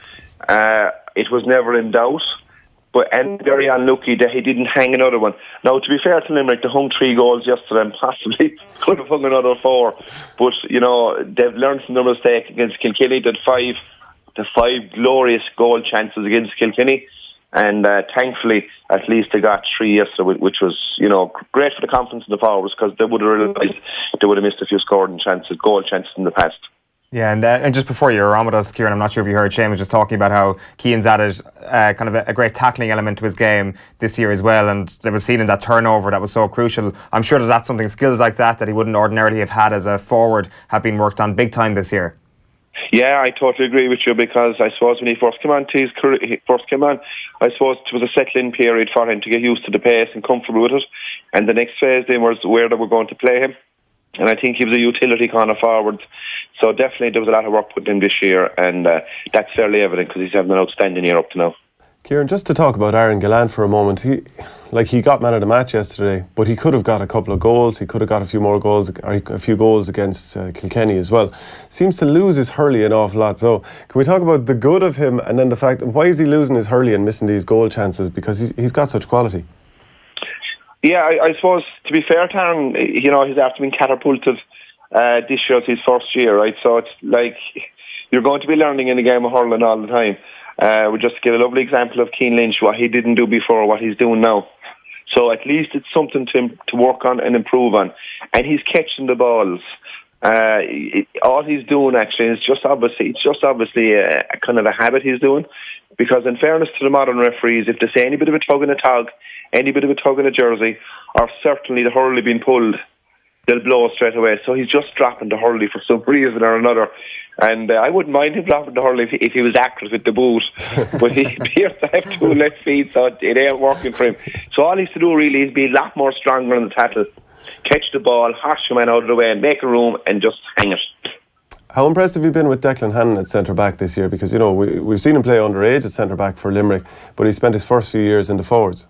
It was never in doubt, and very unlucky that he didn't hang another one. Now, to be fair to Limerick, they hung 3 goals yesterday and possibly could have hung another 4. But, they've learned from their mistake against Kilkenny. They had 5 glorious goal chances against Kilkenny. And thankfully, at least they got 3 yesterday, which was, great for the confidence in the forwards, because they would have realised they would have missed a few goal chances in the past. Yeah, and just before you were on with us, Kieran, I'm not sure if you heard Shane was just talking about how Keane's added kind of a great tackling element to his game this year as well, and they were seen in that turnover that was so crucial. I'm sure that's something, skills like that he wouldn't ordinarily have had as a forward, have been worked on big time this year. Yeah, I totally agree with you, because I suppose when he first came on, I suppose it was a settling period for him to get used to the pace and comfortable with it, and the next phase then was where they were going to play him. And I think he was a utility kind of forward. So definitely there was a lot of work put in this year, and that's fairly evident because he's having an outstanding year up to now. Kieran, just to talk about Aaron Gillan for a moment, he got man of the match yesterday, but he could have got a couple of goals. He could have got a few more goals, or a few goals against Kilkenny as well. Seems to lose his hurley an awful lot. So can we talk about the good of him, and then the fact, why is he losing his hurley and missing these goal chances? Because he's got such quality. Yeah, I suppose, to be fair to Aaron, he's after being catapulted this year. It's his first year, right? So it's like you're going to be learning in the game of hurling all the time. We just give a lovely example of Keane Lynch, what he didn't do before, what he's doing now. So at least it's something to work on and improve on. And he's catching the balls. All he's doing actually is just obviously a kind of a habit he's doing. Because in fairness to the modern referees, if they say any bit of a tug in a tog, any bit of a tug in a jersey, or certainly the hurley being pulled, they'll blow straight away. So he's just dropping the hurley for some reason or another. And I wouldn't mind him dropping the hurley if he was accurate with the boot. But he appears to have 2 left feet, so it ain't working for him. So all he's to do really is be a lot more stronger on the tackle. Catch the ball, harsh your man out of the way, and make a room and just hang it. How impressed have you been with Declan Hannon at centre-back this year? Because, we've seen him play underage at centre-back for Limerick, but he spent his first few years in the forwards.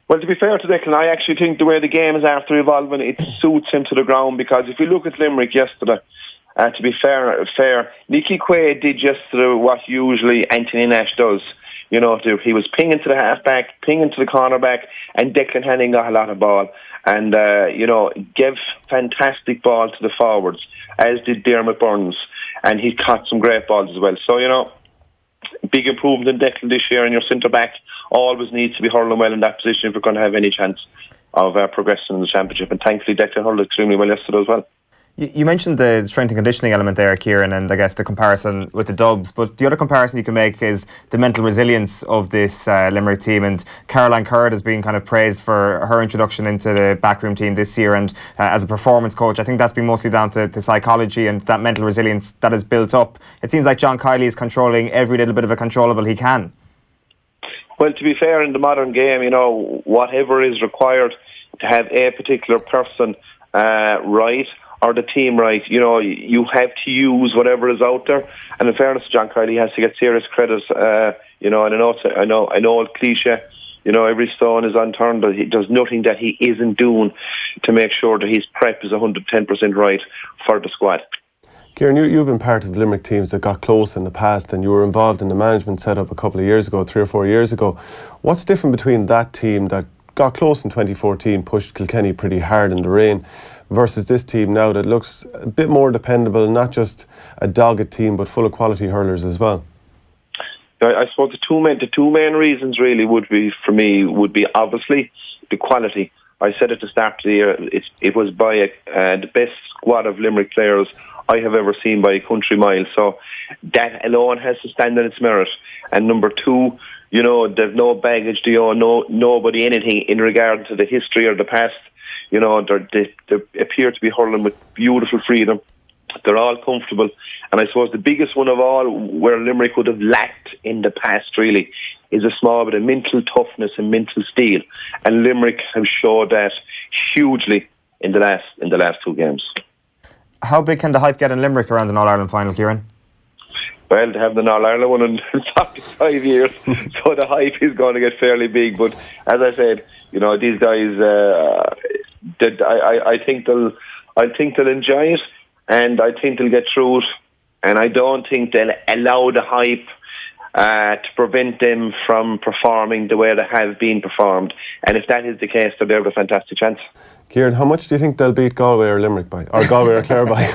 Well, to be fair to Declan, I actually think the way the game is after evolving, it suits him to the ground, because if you look at Limerick yesterday, to be fair, Nicky Quaid did yesterday what usually Anthony Nash does. He was pinging to the half-back, pinging to the cornerback, and Declan Hannon got a lot of ball. And, gave fantastic ball to the forwards, as did Dermot Burns, and he caught some great balls as well. So, big improvement in Declan this year, and your centre-back always needs to be hurling well in that position if we're going to have any chance of progressing in the championship. And thankfully, Declan hurled extremely well yesterday as well. You mentioned the strength and conditioning element there, Kieran, and I guess the comparison with the Dubs, but the other comparison you can make is the mental resilience of this Limerick team, and Caroline Curd has been kind of praised for her introduction into the backroom team this year, and as a performance coach, I think that's been mostly down to psychology and that mental resilience that is built up. It seems like John Kiely is controlling every little bit of a controllable he can. Well, to be fair, in the modern game, whatever is required to have a particular person right or the team right, you have to use whatever is out there. And in fairness to John Kiely, he has to get serious credit. And I know it's cliche. Every stone is unturned. There's nothing that he isn't doing to make sure that his prep is 110% right for the squad. Kieran, you've been part of Limerick teams that got close in the past, and you were involved in the management setup a couple of years ago, 3 or 4 years ago. What's different between that team that got close in 2014, pushed Kilkenny pretty hard in the rain, versus this team now that looks a bit more dependable, not just a dogged team, but full of quality hurlers as well? I suppose the two main reasons really would be obviously the quality. I said at the start of the year, it was by the best squad of Limerick players I have ever seen by a country mile. So that alone has to stand on its merit. And number two, there's no baggage, nobody anything in regard to the history or the past. They appear to be hurling with beautiful freedom. They're all comfortable. And I suppose the biggest one of all, where Limerick would have lacked in the past really, is a small bit of mental toughness and mental steel. And Limerick have showed that hugely in the last 2 games. How big can the hype get in Limerick around an All-Ireland final, Kieran? Well, they have the All-Ireland one in 45 years, so the hype is going to get fairly big. But as I said, these guys, I think they'll enjoy it, and I think they'll get through it. And I don't think they'll allow the hype to prevent them from performing the way they have been performed. And if that is the case, they'll have a fantastic chance. Kieran, how much do you think they'll beat Galway or Limerick by? Or Galway or Clare by?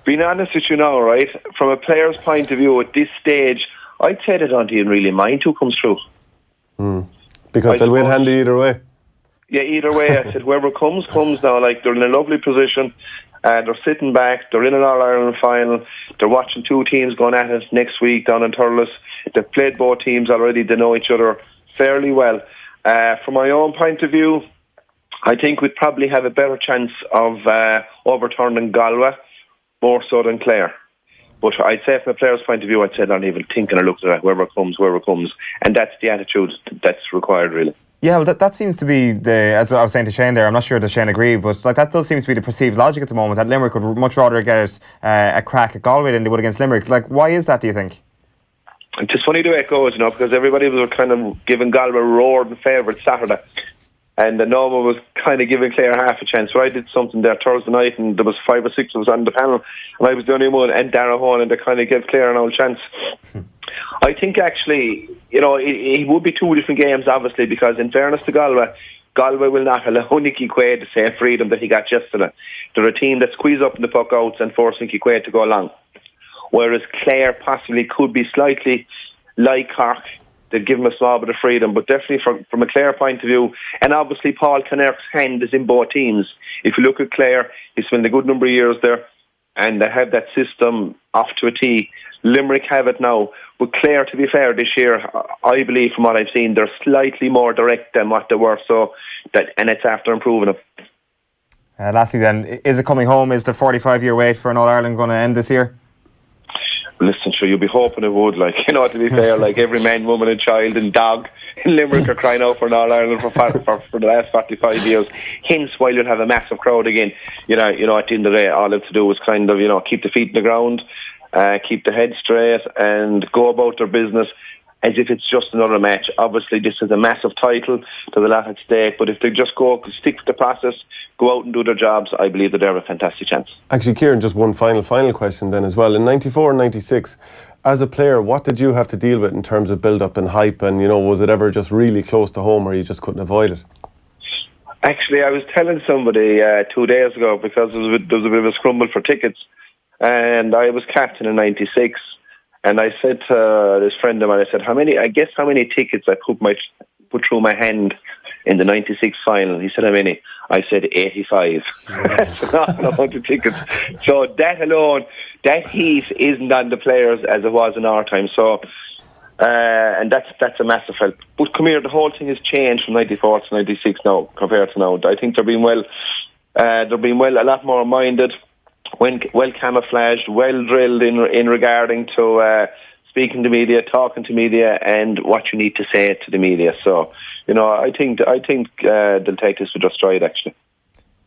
Being honest with you now, right, from a player's point of view at this stage, I'd say they don't even really mind who comes through. Because they'll win handy either way. Yeah, either way. I said whoever comes now. Like, they're in a lovely position. They're sitting back. They're in an All-Ireland final. They're watching 2 teams going at it next week down in Thurles. They've played both teams already. They know each other fairly well. From my own point of view, I think we'd probably have a better chance of overturning Galway more so than Clare. But I'd say from a player's point of view, I'd say not even thinking or looking at whoever comes. And that's the attitude that's required, really. Yeah, well, that seems to be as I was saying to Shane there, I'm not sure that Shane agreed, but that does seem to be the perceived logic at the moment, that Limerick would much rather get a crack at Galway than they would against Limerick. Why is that, do you think? It's just funny the way it goes, because everybody was kind of giving Galway a roaring favourite Saturday. And Noma was kind of giving Clare half a chance. So I did something there Thursday night, and there was 5 or 6 of us on the panel, and I was the only one, and Darragh Hone, and they kind of gave Clare an old chance. I think actually, it would be 2 different games, obviously, because in fairness to Galway will not allow Nicky Quaid the same freedom that he got yesterday. They're a team that squeeze up in the puck outs and force Nicky Quaid to go along. Whereas Clare possibly could be slightly like Cork. They'd give him a small bit of freedom, but definitely from a Clare point of view, and obviously Paul Kinnerk's hand is in both teams. If you look at Clare, he's spent a good number of years there, and they have that system off to a T. Limerick have it now, but Clare, to be fair, this year, I believe from what I've seen, they're slightly more direct than what they were, and it's after improving it. Lastly then, is it coming home? Is the 45-year wait for an All-Ireland going to end this year? Listen, sure, you'll be hoping it would, to be fair, every man, woman and child and dog in Limerick are crying out for an All-Ireland for the last 45 years. Hence why you'll have a massive crowd again. At the end of the day, all they have to do is kind of, keep the feet in the ground, keep the head straight and go about their business as if it's just another match. Obviously, this is a massive title. There's a lot at stake, but if they just stick to the process, go out and do their jobs, I believe that they have a fantastic chance. Actually, Kieran, just one final question then as well. In 94 and 96, as a player, what did you have to deal with in terms of build-up and hype? And, was it ever just really close to home or you just couldn't avoid it? Actually, I was telling somebody 2 days ago, because there was a bit of a scramble for tickets, and I was captain in 96, and I said to this friend of mine, I said, how many tickets I put through my hand in the 96 final. He said, how many? I said 85. That's not a lot of tickets. So that alone, that heat isn't on the players as it was in our time. So, and that's a massive help. But come here, the whole thing has changed from 94 to 96 now, compared to now. I think they're being a lot more minded, well camouflaged, well drilled in regarding to speaking to media, talking to media, and what you need to say to the media. So, I think they'll take this with their stride, actually.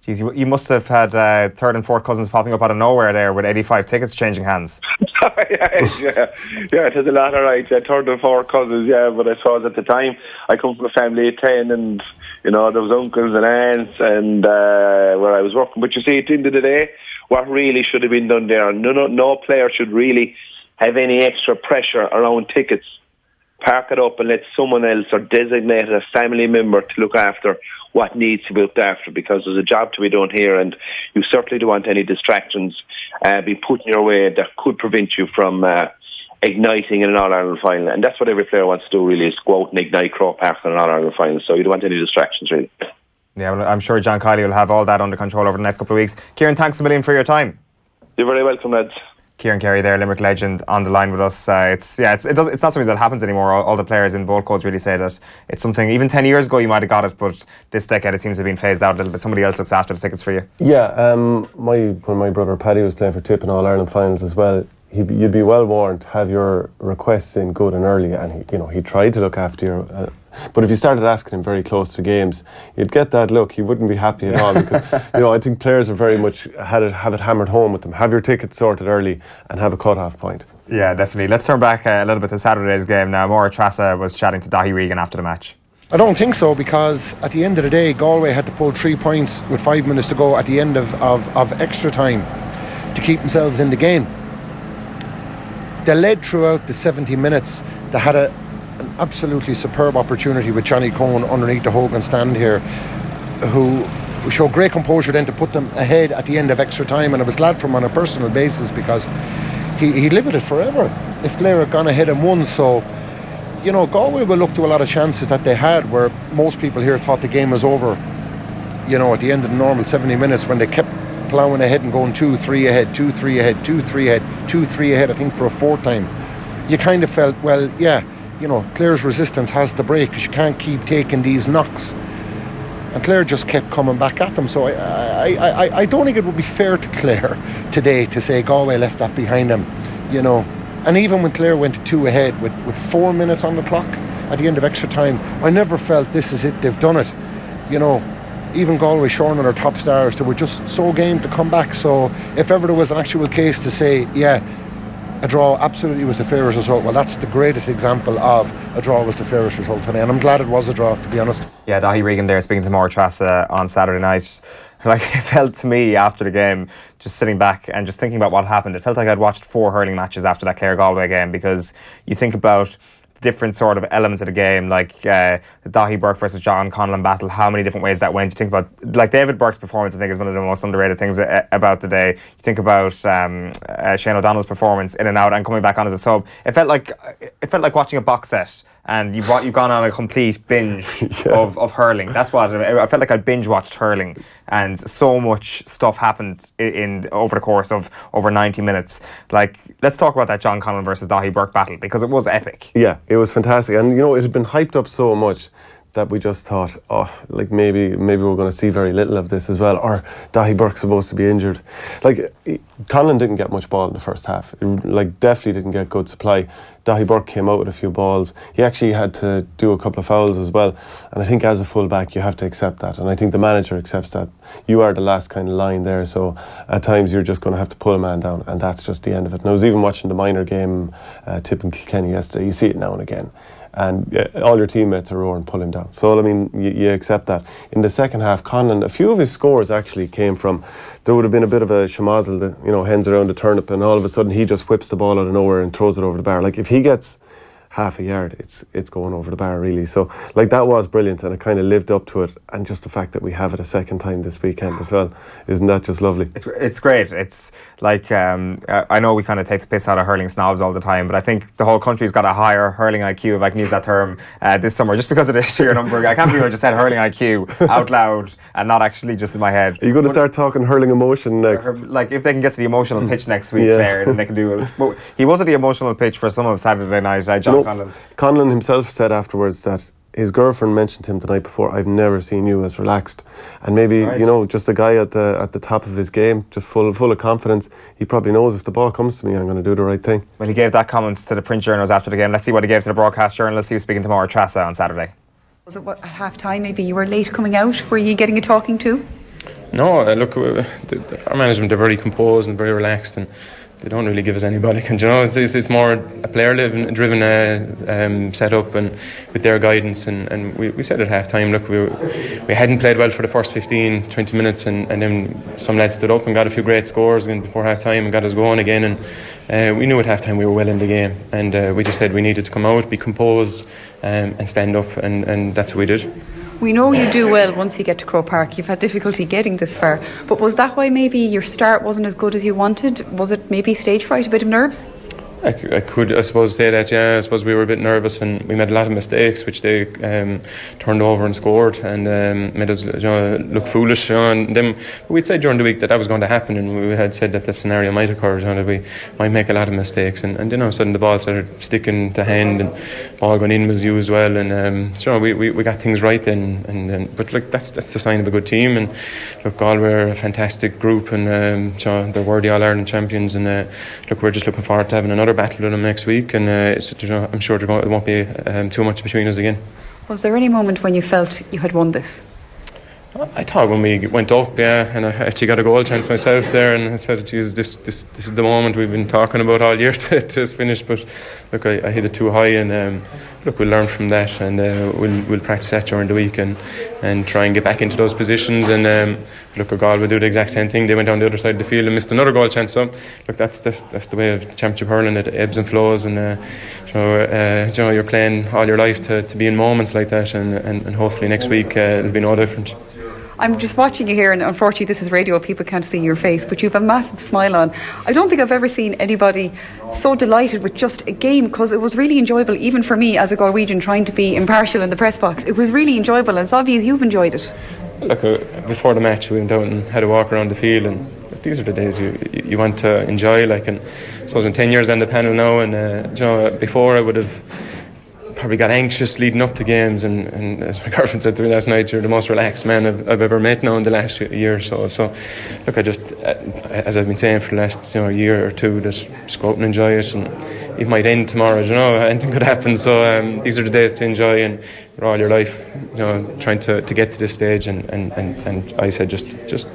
Geez, you must have had third and fourth cousins popping up out of nowhere there with 85 tickets changing hands. yeah, it has a lot of right. Third and fourth cousins, but I suppose at the time I come from a family of 10, and there was uncles and aunts, and where I was working. But you see, at the end of the day, what really should have been done there, no player should really have any extra pressure around tickets. Park it up and let someone else or designate a family member to look after what needs to be looked after, because there's a job to be done here, and you certainly don't want any distractions be put in your way that could prevent you from igniting in an All-Ireland final. And that's what every player wants to do, really, is go out and ignite Croke Park in an All-Ireland final. So you don't want any distractions, really. Yeah, well, I'm sure John Kiely will have all that under control over the next couple of weeks. Kieran, thanks a million for your time. You're very welcome, lads. Kieran Carey there, Limerick legend, on the line with us. It's not something that happens anymore. All the players in both codes really say that it's something, even 10 years ago you might have got it, but this decade it seems to have been phased out a little bit. Somebody else looks after the tickets for you. Yeah, when my brother Paddy was playing for Tip in All-Ireland finals as well, you'd be well warned, have your requests in good and early, and he tried to look after you. But if you started asking him very close to games, you'd get that look. He wouldn't be happy at all, because I think players are very much have it hammered home with them. Have your tickets sorted early and have a cut-off point. Yeah, definitely. Let's turn back a little bit to Saturday's game now. Maura Trassa was chatting to Daithí Regan after the match. I don't think so, because at the end of the day, Galway had to pull 3 points with 5 minutes to go at the end of extra time to keep themselves in the game. They led throughout the 70 minutes. They had an absolutely superb opportunity with Johnny Cohen underneath the Hogan stand here, who showed great composure then to put them ahead at the end of extra time. And I was glad for him on a personal basis, because he lived with it forever if Clare had gone ahead and won. So, Galway will look to a lot of chances that they had, where most people here thought the game was over, at the end of the normal 70 minutes, when they kept ploughing ahead and going 2-3 ahead, 2-3 ahead, 2-3 ahead, 2-3 ahead, I think for a fourth time. You kind of felt, well, yeah, Clare's resistance has to break, because you can't keep taking these knocks. And Clare just kept coming back at them. So I don't think it would be fair to Clare today to say Galway left that behind them, And even when Clare went to 2 ahead with 4 minutes on the clock at the end of extra time, I never felt this is it, they've done it. Even Galway shorn of their top stars, they were just so game to come back. So if ever there was an actual case to say, yeah, a draw absolutely was the fairest result, well, that's the greatest example of a draw was the fairest result today, and I'm glad it was a draw, to be honest. Yeah, Daithí Regan there speaking to Maura Trassa on Saturday night. Like, it felt to me after the game, just sitting back and just thinking about what happened, it felt like I'd watched 4 hurling matches after that Clare-Galway game, because you think about different sort of elements of the game, like the Daithí Burke versus John Conlon battle, how many different ways that went. You think about, like, David Burke's performance, I think, is one of the most underrated things about the day. You think about Shane O'Donnell's performance in and out and coming back on as a sub. It felt like watching a box set, and you've gone on a complete binge of hurling. That's what I felt like. I binge watched hurling, and so much stuff happened in over the course of over 90 minutes. Like, let's talk about that John Conlon versus Daithí Burke battle, because it was epic. Yeah, it was fantastic, and it had been hyped up so much that we just thought, maybe we're going to see very little of this as well, or Daithí Burke's supposed to be injured. Like, Conlon didn't get much ball in the first half. Definitely didn't get good supply. Daithí Burke came out with a few balls. He actually had to do a couple of fouls as well, and I think as a full-back you have to accept that, and I think the manager accepts that. You are the last kind of line there, so at times you're just going to have to pull a man down, and that's just the end of it. And I was even watching the minor game, Tip and Kilkenny yesterday. You see it now and again, and all your teammates are roaring, pull him down. So I mean, you accept that. In the second half, Conlon, a few of his scores actually came from, there would have been a bit of a schmozzle, hens around the turnip, and all of a sudden he just whips the ball out of nowhere and throws it over the bar. Like, if he gets half a yard, it's going over the bar, really. So, like, that was brilliant, and it kind of lived up to it. And just the fact that we have it a second time this weekend as well, isn't that just lovely? It's great. It's like, I know we kind of take the piss out of hurling snobs all the time, but I think the whole country's got a higher hurling IQ, if I can use that term, this summer, just because of the sheer number. I can't believe I just said hurling IQ out loud and not actually just in my head. Are you going to start talking hurling emotion next? Like, if they can get to the emotional pitch next week, Clare, then they can do it. But he was at the emotional pitch for some of Saturday night, John Conlon. Conlon himself said afterwards that his girlfriend mentioned to him the night before, I've never seen you as relaxed. And maybe, you know, just a guy at the top of his game, just full of confidence. He probably knows if the ball comes to me, I'm going to do the right thing. Well, he gave that comment to the print journals after the game. Let's see what he gave to the broadcast journalists. He was speaking to Maura Trassa on Saturday. Was it at half time maybe you were late coming out? Were you getting a talking to? No, look, our management are very composed and very relaxed, and they don't really give us any body. You know, it's more a player-driven setup, and with their guidance. And we said at half time, look, we hadn't played well for the first 15-20 minutes, and then some lads stood up and got a few great scores before half time and got us going again. And we knew at half time we were well in the game, and we just said we needed to come out, be composed, and stand up, and that's what we did. We know you do well once you get to Croke Park. You've had difficulty getting this far. But was that why maybe your start wasn't as good as you wanted? Was it maybe stage fright, a bit of nerves? I could, I suppose, say that, yeah. I suppose we were a bit nervous and we made a lot of mistakes, which they turned over and scored, and made us, look foolish. And then we'd said during the week that was going to happen, and we had said that the scenario might occur, that we might make a lot of mistakes. And then all of a sudden the ball started sticking to hand, and ball going in was used well, and we got things right then. But look, that's the sign of a good team. And look, Galway are a fantastic group, and they're worthy All-Ireland champions. And look, we're just looking forward to having another battle with them next week, and I'm sure there won't be too much between us again. Was there any moment when you felt you had won this? I thought when we went up, and I actually got a goal chance myself there, and I said, Jesus, this is the moment we've been talking about all year to finish. But look, I hit it too high, and look, we'll learn from that, and we'll practice that during the week and try and get back into those positions. And look, Galway will do the exact same thing. They went down the other side of the field and missed another goal chance. So look, that's the way of championship hurling. It ebbs and flows, and you're playing all your life to be in moments like that, and hopefully next week it'll be no different. I'm just watching you here, and unfortunately this is radio, people can't see your face, but you have a massive smile on. I don't think I've ever seen anybody so delighted with just a game, because it was really enjoyable, even for me as a Galwegian trying to be impartial in the press box. It was really enjoyable, and it's obvious you've enjoyed it. Look, before the match we went out and had a walk around the field, and these are the days you want to enjoy. And so in 10 years on the panel now, and before I would have probably got anxious leading up to games, and as my girlfriend said to me last night, you're the most relaxed man I've ever met now in the last year or so. So look, I just, as I've been saying for the last year or two, just go out and enjoy it, and it might end tomorrow, anything could happen. So these are the days to enjoy, and all your life trying to get to this stage, and I said just to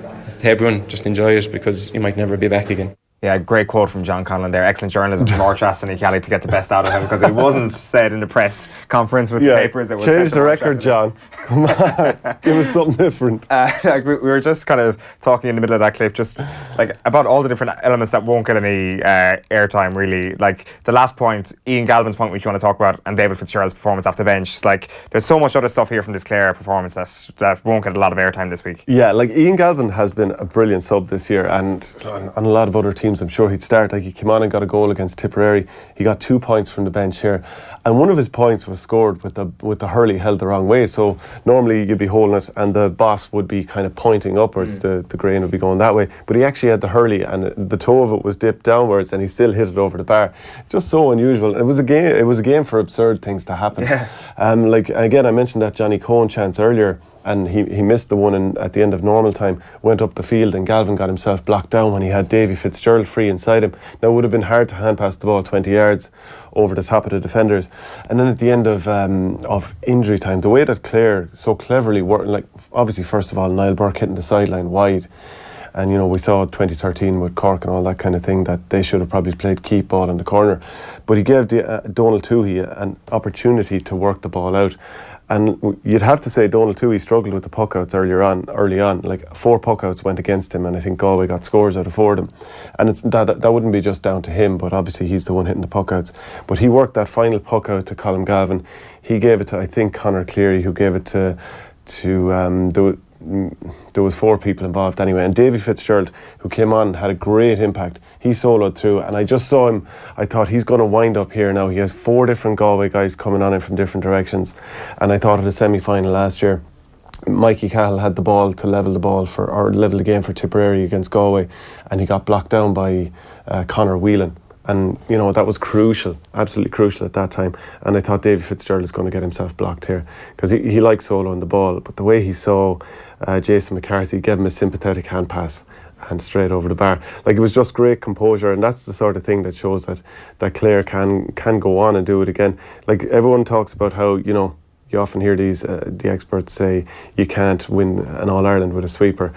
everyone, just enjoy it, because you might never be back again. Yeah, great quote from John Conlon there. Excellent journalism from Maura Trassa and Kiely to get the best out of him, because it wasn't said in the press conference with the papers. It was change the record, John. Come on, give us something different. We were just kind of talking in the middle of that clip, just about all the different elements that won't get any airtime, really. The last point, Ian Galvin's point, which you want to talk about, and David Fitzgerald's performance off the bench. There's so much other stuff here from this Clare performance that won't get a lot of airtime this week. Yeah, Ian Galvin has been a brilliant sub this year, and on a lot of other teams I'm sure he'd start. He came on and got a goal against Tipperary. He got 2 points from the bench here, and one of his points was scored with the hurley held the wrong way. So normally you'd be holding it and the boss would be kind of pointing upwards, the grain would be going that way, but he actually had the hurley and the toe of it was dipped downwards, and he still hit it over the bar. Just so unusual. It was a game for absurd things to happen. Yeah. Again, I mentioned that Johnny Cohen chance earlier, and he missed the one at the end of normal time, went up the field, and Galvin got himself blocked down when he had Davy Fitzgerald free inside him. Now, it would have been hard to hand pass the ball 20 yards over the top of the defenders. And then at the end of injury time, the way that Clare so cleverly worked, obviously first of all Niall Burke hitting the sideline wide, and we saw 2013 with Cork and all that kind of thing, that they should have probably played keep ball in the corner, but he gave Donal Tuohy an opportunity to work the ball out. And you'd have to say Donal Tuohy struggled with the puckouts early on. 4 puckouts went against him, and I think Galway got scores out of 4 of them. And that wouldn't be just down to him, but obviously he's the one hitting the puckouts. But he worked that final puckout to Colm Galvin. He gave it to, I think, Conor Cleary, who gave it to there was 4 people involved anyway, and Davy Fitzgerald, who came on, had a great impact. He soloed through, and I just saw him. I thought, he's going to wind up here now. He has 4 different Galway guys coming on him from different directions, and I thought at the semi-final last year, Mikey Cahill had the ball to level the game for Tipperary against Galway, and he got blocked down by Conor Whelan. And, you know, that was crucial, absolutely crucial at that time. And I thought Davy Fitzgerald is going to get himself blocked here because he likes soloing the ball. But the way he saw Jason McCarthy give him a sympathetic hand pass and straight over the bar, like, it was just great composure. And that's the sort of thing that shows that Clare can go on and do it again. Like, everyone talks about how, you know, you often hear these the experts say you can't win an All-Ireland with a sweeper.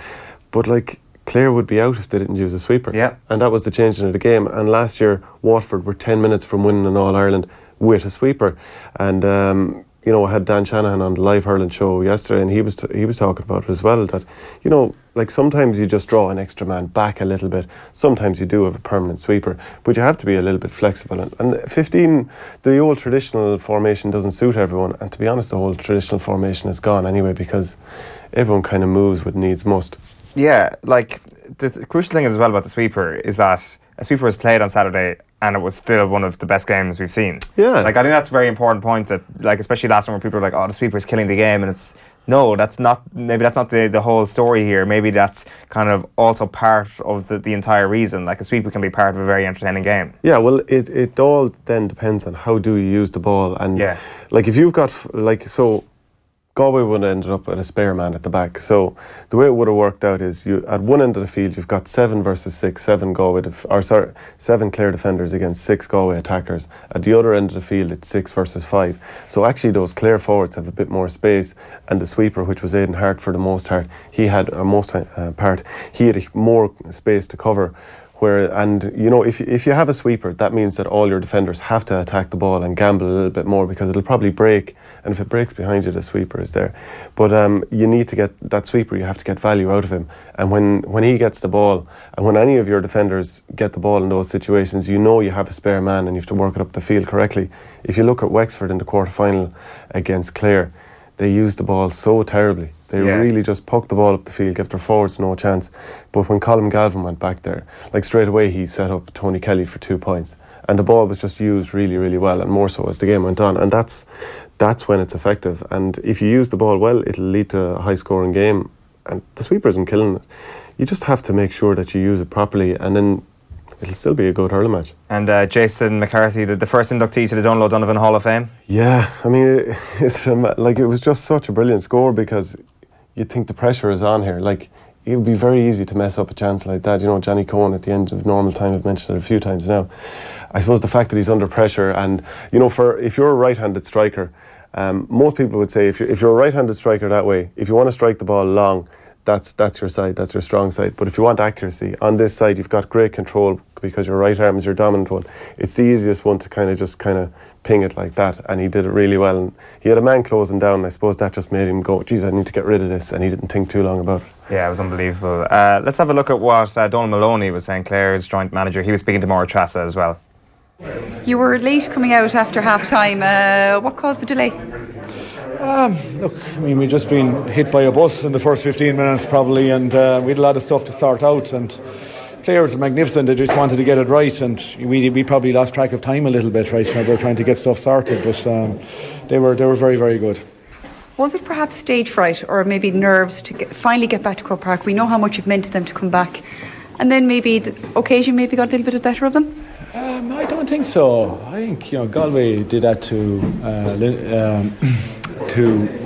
But, like, Clare would be out if they didn't use a sweeper. Yeah. And that was the changing of the game. And last year, Waterford were 10 minutes from winning an All-Ireland with a sweeper. And, you know, I had Dan Shanahan on the live Hurling Show yesterday, and he was talking about it as well, that, you know, like, sometimes you just draw an extra man back a little bit. Sometimes you do have a permanent sweeper, but you have to be a little bit flexible. And 15, the old traditional formation doesn't suit everyone. And to be honest, the whole traditional formation is gone anyway, because everyone kind of moves with needs must. Yeah, like, the crucial thing as well about the sweeper is that a sweeper was played on Saturday and it was still one of the best games we've seen. Yeah. Like, I think that's a very important point, that, like, especially last time where people were like, oh, the sweeper is killing the game, and it's, no, that's not the whole story here. Maybe that's kind of also part of the entire reason. Like, a sweeper can be part of a very entertaining game. Yeah, well, it all then depends on how do you use the ball. And, like, if you've got, like, so Galway would have ended up with a spare man at the back. So the way it would have worked out is, you at one end of the field you've got 7 versus 6, 7 Clare defenders against 6 Galway attackers. At the other end of the field it's 6 versus 5. So actually those Clare forwards have a bit more space, and the sweeper, which was Aidan Hart for the most part, he had more space to cover. And you know, if you have a sweeper, that means that all your defenders have to attack the ball and gamble a little bit more, because it'll probably break, and if it breaks behind you, the sweeper is there. But you need to get that sweeper, you have to get value out of him. And when he gets the ball, and when any of your defenders get the ball in those situations, you know you have a spare man and you have to work it up the field correctly. If you look at Wexford in the quarter-final against Clare, they used the ball so terribly. They really just poked the ball up the field, gave their forwards no chance. But when Colin Galvin went back there, like, straight away he set up Tony Kelly for 2 points. And the ball was just used really, really well, and more so as the game went on. And that's when it's effective. And if you use the ball well, it'll lead to a high-scoring game. And the sweeper isn't killing it. You just have to make sure that you use it properly, and then it'll still be a good hurling match. And Jason McCarthy, the first inductee to the Donal O'Donovan Hall of Fame. Yeah, I mean, it was just such a brilliant score, because you'd think the pressure is on here. Like, it would be very easy to mess up a chance like that. You know, Johnny Cohen at the end of normal time, I've mentioned it a few times now. I suppose the fact that he's under pressure, and, you know, if you're a right-handed striker, most people would say if you're a right-handed striker that way, if you want to strike the ball long, that's your side, that's your strong side. But if you want accuracy, on this side you've got great control, because your right arm is your dominant one. It's the easiest one to kind of ping it like that, and he did it really well. And he had a man closing down, and I suppose that just made him go, geez, I need to get rid of this, and he didn't think too long about it. Yeah, it was unbelievable. Let's have a look at what Donal Moloney was saying, Clare's joint manager. He was speaking to Maura Trassa as well. You were late coming out after half-time. What caused the delay? Look, I mean, we'd just been hit by a bus in the first 15 minutes probably, and we had a lot of stuff to sort out, and players are magnificent. They just wanted to get it right, and we probably lost track of time a little bit, right, when we were trying to get stuff sorted, but they were very, very good. Was it perhaps stage fright, or maybe nerves to finally get back to Croke Park? We know how much it meant to them to come back, and then maybe the occasion maybe got a little bit better of them? I don't think so. I think, you know, Galway did that to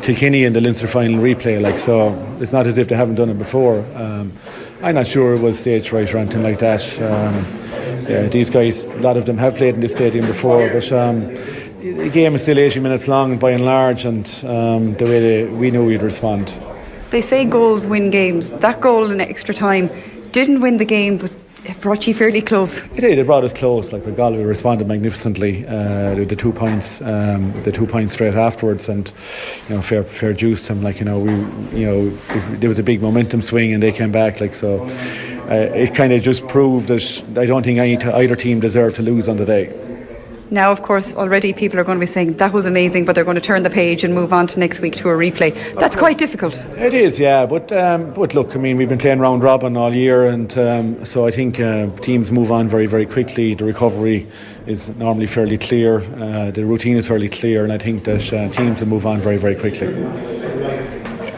Kilkenny in the Leinster final replay, like, so it's not as if they haven't done it before. I'm not sure it was stage fright or anything like that. These guys, a lot of them have played in this stadium before, but the game is still 80 minutes long by and large, and the way we knew we'd respond. They say goals win games. That goal in extra time didn't win the game, but it brought you fairly close. It did. It brought us close. Like, Galway responded magnificently. The 2 points, straight afterwards, and, you know, fair juice to them. Like, there was a big momentum swing, and they came back. Like, so, it kind of just proved that I don't think either team deserved to lose on the day. Now, of course, already people are going to be saying that was amazing, but they're going to turn the page and move on to next week to a replay. That's quite difficult. It is, yeah. But look, I mean, we've been playing round robin all year, and so I think teams move on very, very quickly. The recovery is normally fairly clear. The routine is fairly clear, and I think that teams will move on very, very quickly.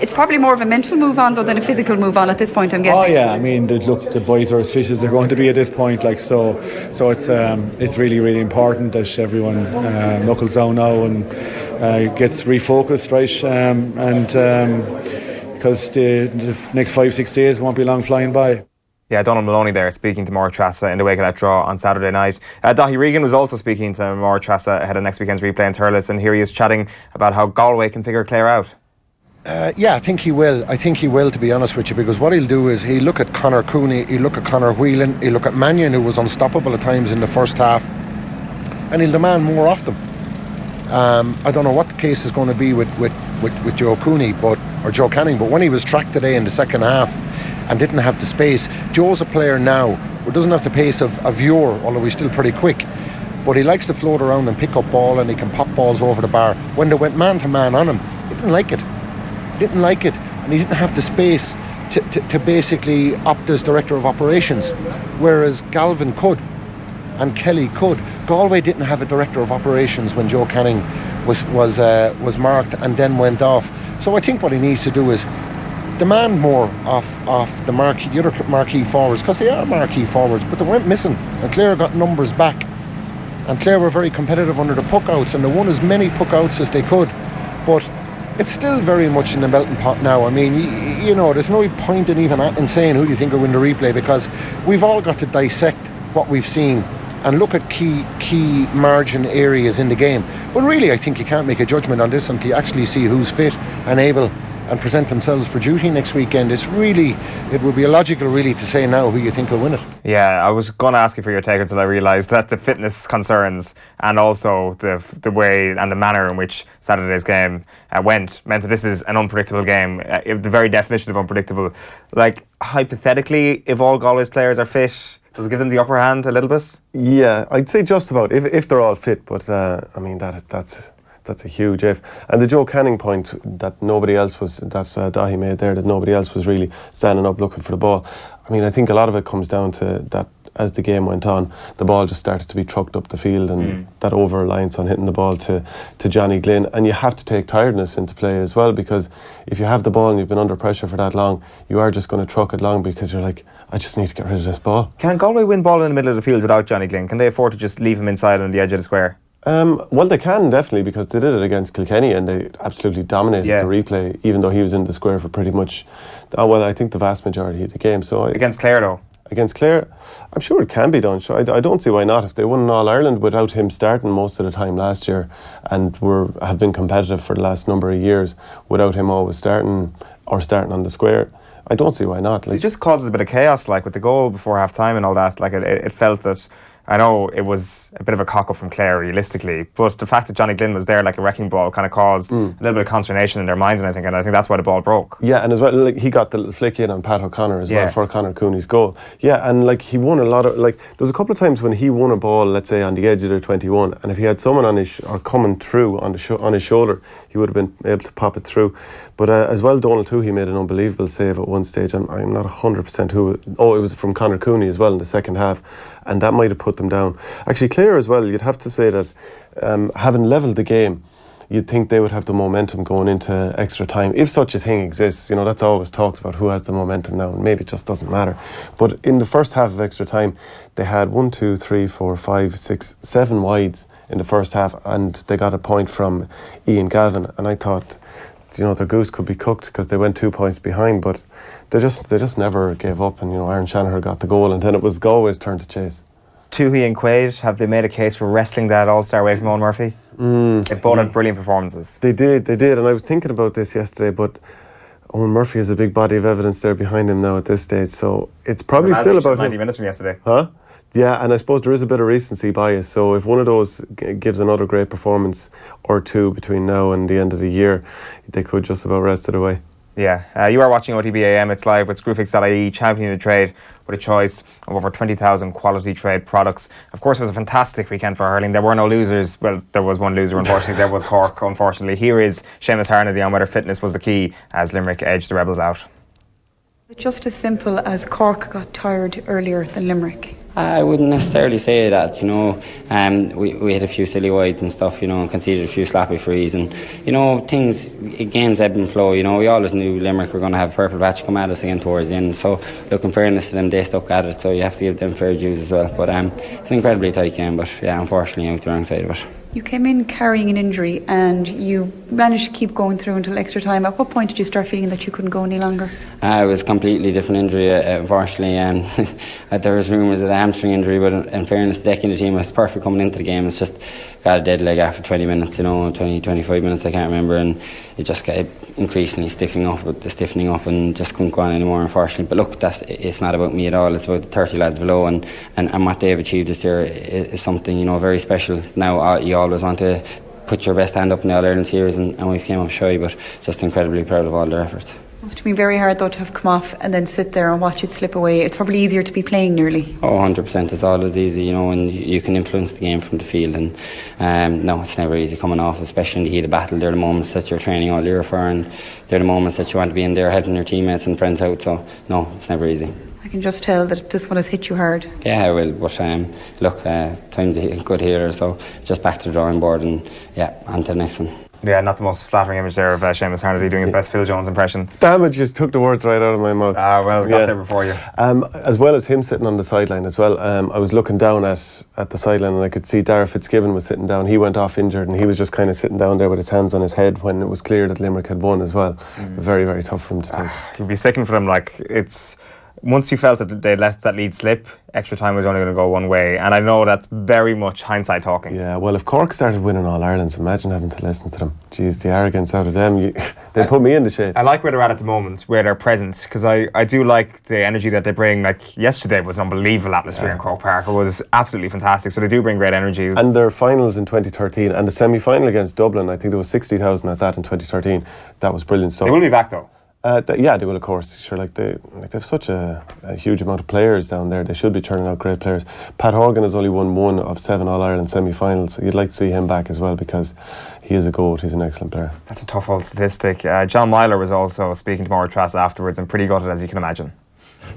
It's probably more of a mental move on though than a physical move on at this point, I'm guessing. Oh yeah, I mean, the boys are as fit as they're going to be at this point. Like so it's really, really important that everyone knuckles down now and gets refocused, right? Because the next 5-6 days won't be long flying by. Yeah, Donal Moloney there speaking to Máir Trasa in the wake of that draw on Saturday night. Daithí Regan was also speaking to Máir Trasa ahead of next weekend's replay in Thurles, and here he is chatting about how Galway can figure Clare out. Yeah, I think he will. To be honest with you, because what he'll do is he'll look at Conor Cooney, he'll look at Conor Whelan, he'll look at Mannion, who was unstoppable at times in the first half, and he'll demand more off them. I don't know what the case is going to be with Joe Cooney, or Joe Canning, but when he was tracked today in the second half and didn't have the space, Joe's a player now who doesn't have the pace of Ure, although he's still pretty quick, but he likes to float around and pick up ball, and he can pop balls over the bar. When they went man to man on him, he didn't like it, and he didn't have the space to basically opt as director of operations, whereas Galvin could and Kelly could. Galway didn't have a director of operations when Joe Canning was marked and then went off. So I think what he needs to do is demand more off the other marquee forwards, because they are marquee forwards, but they went missing, and Clare got numbers back, and Clare were very competitive under the puck outs, and they won as many puck outs as they could, but it's still very much in the melting pot now. I mean, you know, there's no point in even saying who do you think will win the replay, because we've all got to dissect what we've seen and look at key margin areas in the game. But really, I think you can't make a judgment on this until you actually see who's fit and able and present themselves for duty next weekend. It would be illogical really to say now who you think will win it. Yeah, I was going to ask you for your take until I realised that the fitness concerns and also the way and the manner in which Saturday's game meant that this is an unpredictable game. The very definition of unpredictable. Like, hypothetically, if all Galway's players are fit, does it give them the upper hand a little bit? Yeah, I'd say just about, if they're all fit, but I mean, that's a huge if. And the Joe Canning point that nobody else was, that Daithí made there, that nobody else was really standing up looking for the ball. I mean, I think a lot of it comes down to that as the game went on, the ball just started to be trucked up the field, and that over-reliance on hitting the ball to Johnny Glynn. And you have to take tiredness into play as well, because if you have the ball and you've been under pressure for that long, you are just going to truck it long because you're like, I just need to get rid of this ball. Can Galway win ball in the middle of the field without Johnny Glynn? Can they afford to just leave him inside on the edge of the square? Well, they can definitely, because they did it against Kilkenny and they absolutely dominated the replay, even though he was in the square for pretty much, I think the vast majority of the game. So against Clare though? Against Clare, I'm sure it can be done. So I don't see why not. If they won an All-Ireland without him starting most of the time last year, and have been competitive for the last number of years without him always starting on the square, I don't see why not. It just causes a bit of chaos, like with the goal before half time and all that. Like it felt that, I know it was a bit of a cock-up from Clare realistically, but the fact that Johnny Glynn was there like a wrecking ball kind of caused a little bit of consternation in their minds, and I think that's why the ball broke. Yeah, and as well, like, he got the little flick in on Pat O'Connor as well for Conor Cooney's goal. Yeah, and like he won a lot of, like, there was a couple of times when he won a ball, let's say on the edge of their 21, and if he had someone on his or coming through on his shoulder, he would have been able to pop it through. But as well, Donal too, he made an unbelievable save at one stage. I'm not 100% who. Oh, it was from Conor Cooney as well in the second half, and that might have put them down. Actually, Clare as well, you'd have to say that having levelled the game, you'd think they would have the momentum going into extra time, if such a thing exists. You know, that's always talked about, who has the momentum now, and maybe it just doesn't matter. But in the first half of extra time, they had 1, 2, 3, 4, 5, 6, 7 wides in the first half, and they got a point from Ian Gavin, and I thought, you know, their goose could be cooked because they went 2 points behind, but they just never gave up, and you know, Aaron Shanahan got the goal, and then it was Galway's turn to chase. Toohey and Quaid, have they made a case for wrestling that all-star away from Eoin Murphy? They both had brilliant performances. They did, and I was thinking about this yesterday, but Eoin Murphy has a big body of evidence there behind him now at this stage, so it's probably still about 90 minutes from yesterday. Huh? Yeah, and I suppose there is a bit of recency bias, so if one of those gives another great performance or two between now and the end of the year, they could just about rest it away. Yeah, you are watching OTBAM. It's live with Screwfix.ie, championing the trade with a choice of over 20,000 quality trade products. Of course, it was a fantastic weekend for hurling. There were no losers. Well, there was one loser, unfortunately. There was Cork, unfortunately. Here is Seamus Harnedy on whether fitness was the key as Limerick edged the Rebels out. Just as simple as Cork got tired earlier than Limerick. I wouldn't necessarily say that, you know. We had a few silly wides and stuff, you know, and conceded a few sloppy frees, and you know, games ebb and flow. You know, we always knew Limerick were going to have purple patch come at us again towards the end. So, look, in fairness to them, they stuck at it. So you have to give them fair dues as well. But it's an incredibly tight game. But yeah, unfortunately, out the wrong side of it. You came in carrying an injury and you managed to keep going through until extra time. At what point did you start feeling that you couldn't go any longer? It was a completely different injury, unfortunately. There was rumours of a hamstring injury, but in fairness, the deck in the team was perfect coming into the game. It's just got a dead leg after 20 minutes, you know, 25 minutes, I can't remember, and it just got increasingly stiffening up and just couldn't go on anymore, unfortunately. But look, it's not about me at all. It's about the 30 lads below, and what they've achieved this year is something, you know, very special. Now you always want to put your best hand up in the All-Ireland series, and we've came up shy, but just incredibly proud of all their efforts. It must have been very hard though to have come off and then sit there and watch it slip away. It's probably easier to be playing nearly. Oh, 100%. It's always easy, you know, and you can influence the game from the field. And no, it's never easy coming off, especially in the heat of battle. They're the moments that you're training all year for, and they're the moments that you want to be in there helping your teammates and friends out. So no, it's never easy. I can just tell that this one has hit you hard. Yeah, well, but look, time's good here, so just back to the drawing board, and yeah, on to the next one. Yeah, not the most flattering image there of Seamus Harnedy doing his best Phil Jones impression. Damn it, just took the words right out of my mouth. Well, got there before you. As well as him sitting on the sideline as well, I was looking down at the sideline and I could see Darragh Fitzgibbon was sitting down. He went off injured and he was just kind of sitting down there with his hands on his head when it was clear that Limerick had won as well. Very, very tough for him to take. You'd be sickened for him. Like, it's... Once you felt that they let that lead slip, extra time was only going to go one way. And I know that's very much hindsight talking. Yeah, well, if Cork started winning All-Irelands, imagine having to listen to them. Jeez, the arrogance out of them. They put me in the shade. I like where they're at the moment, where they're present, because I do like the energy that they bring. Like, yesterday was an unbelievable atmosphere in Croke Park. It was absolutely fantastic. So they do bring great energy. And their finals in 2013 and the semi-final against Dublin, I think there was 60,000 at that in 2013. That was brilliant stuff. They will be back, though. Yeah, they will, of course. Sure, they have such a huge amount of players down there. They should be turning out great players. Pat Horgan has only won 1 of 7 All-Ireland semi-finals. You'd like to see him back as well because he is a GOAT. He's an excellent player. That's a tough old statistic. John Myler was also speaking to Maura Trass afterwards and pretty gutted, as you can imagine.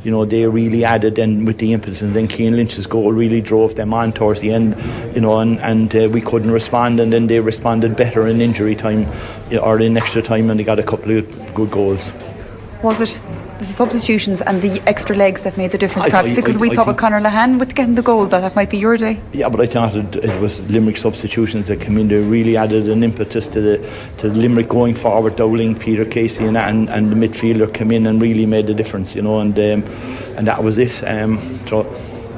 You know, they really added in with the impetus, and then Cian Lynch's goal really drove them on towards the end, you know, and we couldn't respond, and then they responded better in injury time or in extra time, and they got a couple of good goals. Was it the substitutions and the extra legs that made the difference, perhaps? Because we thought with Conor Lahan with getting the goal that might be your day. Yeah, but I thought it was Limerick substitutions that came in. They really added an impetus to the Limerick going forward. Dowling, Peter Casey and the midfielder came in and really made the difference, you know, and that was it. So,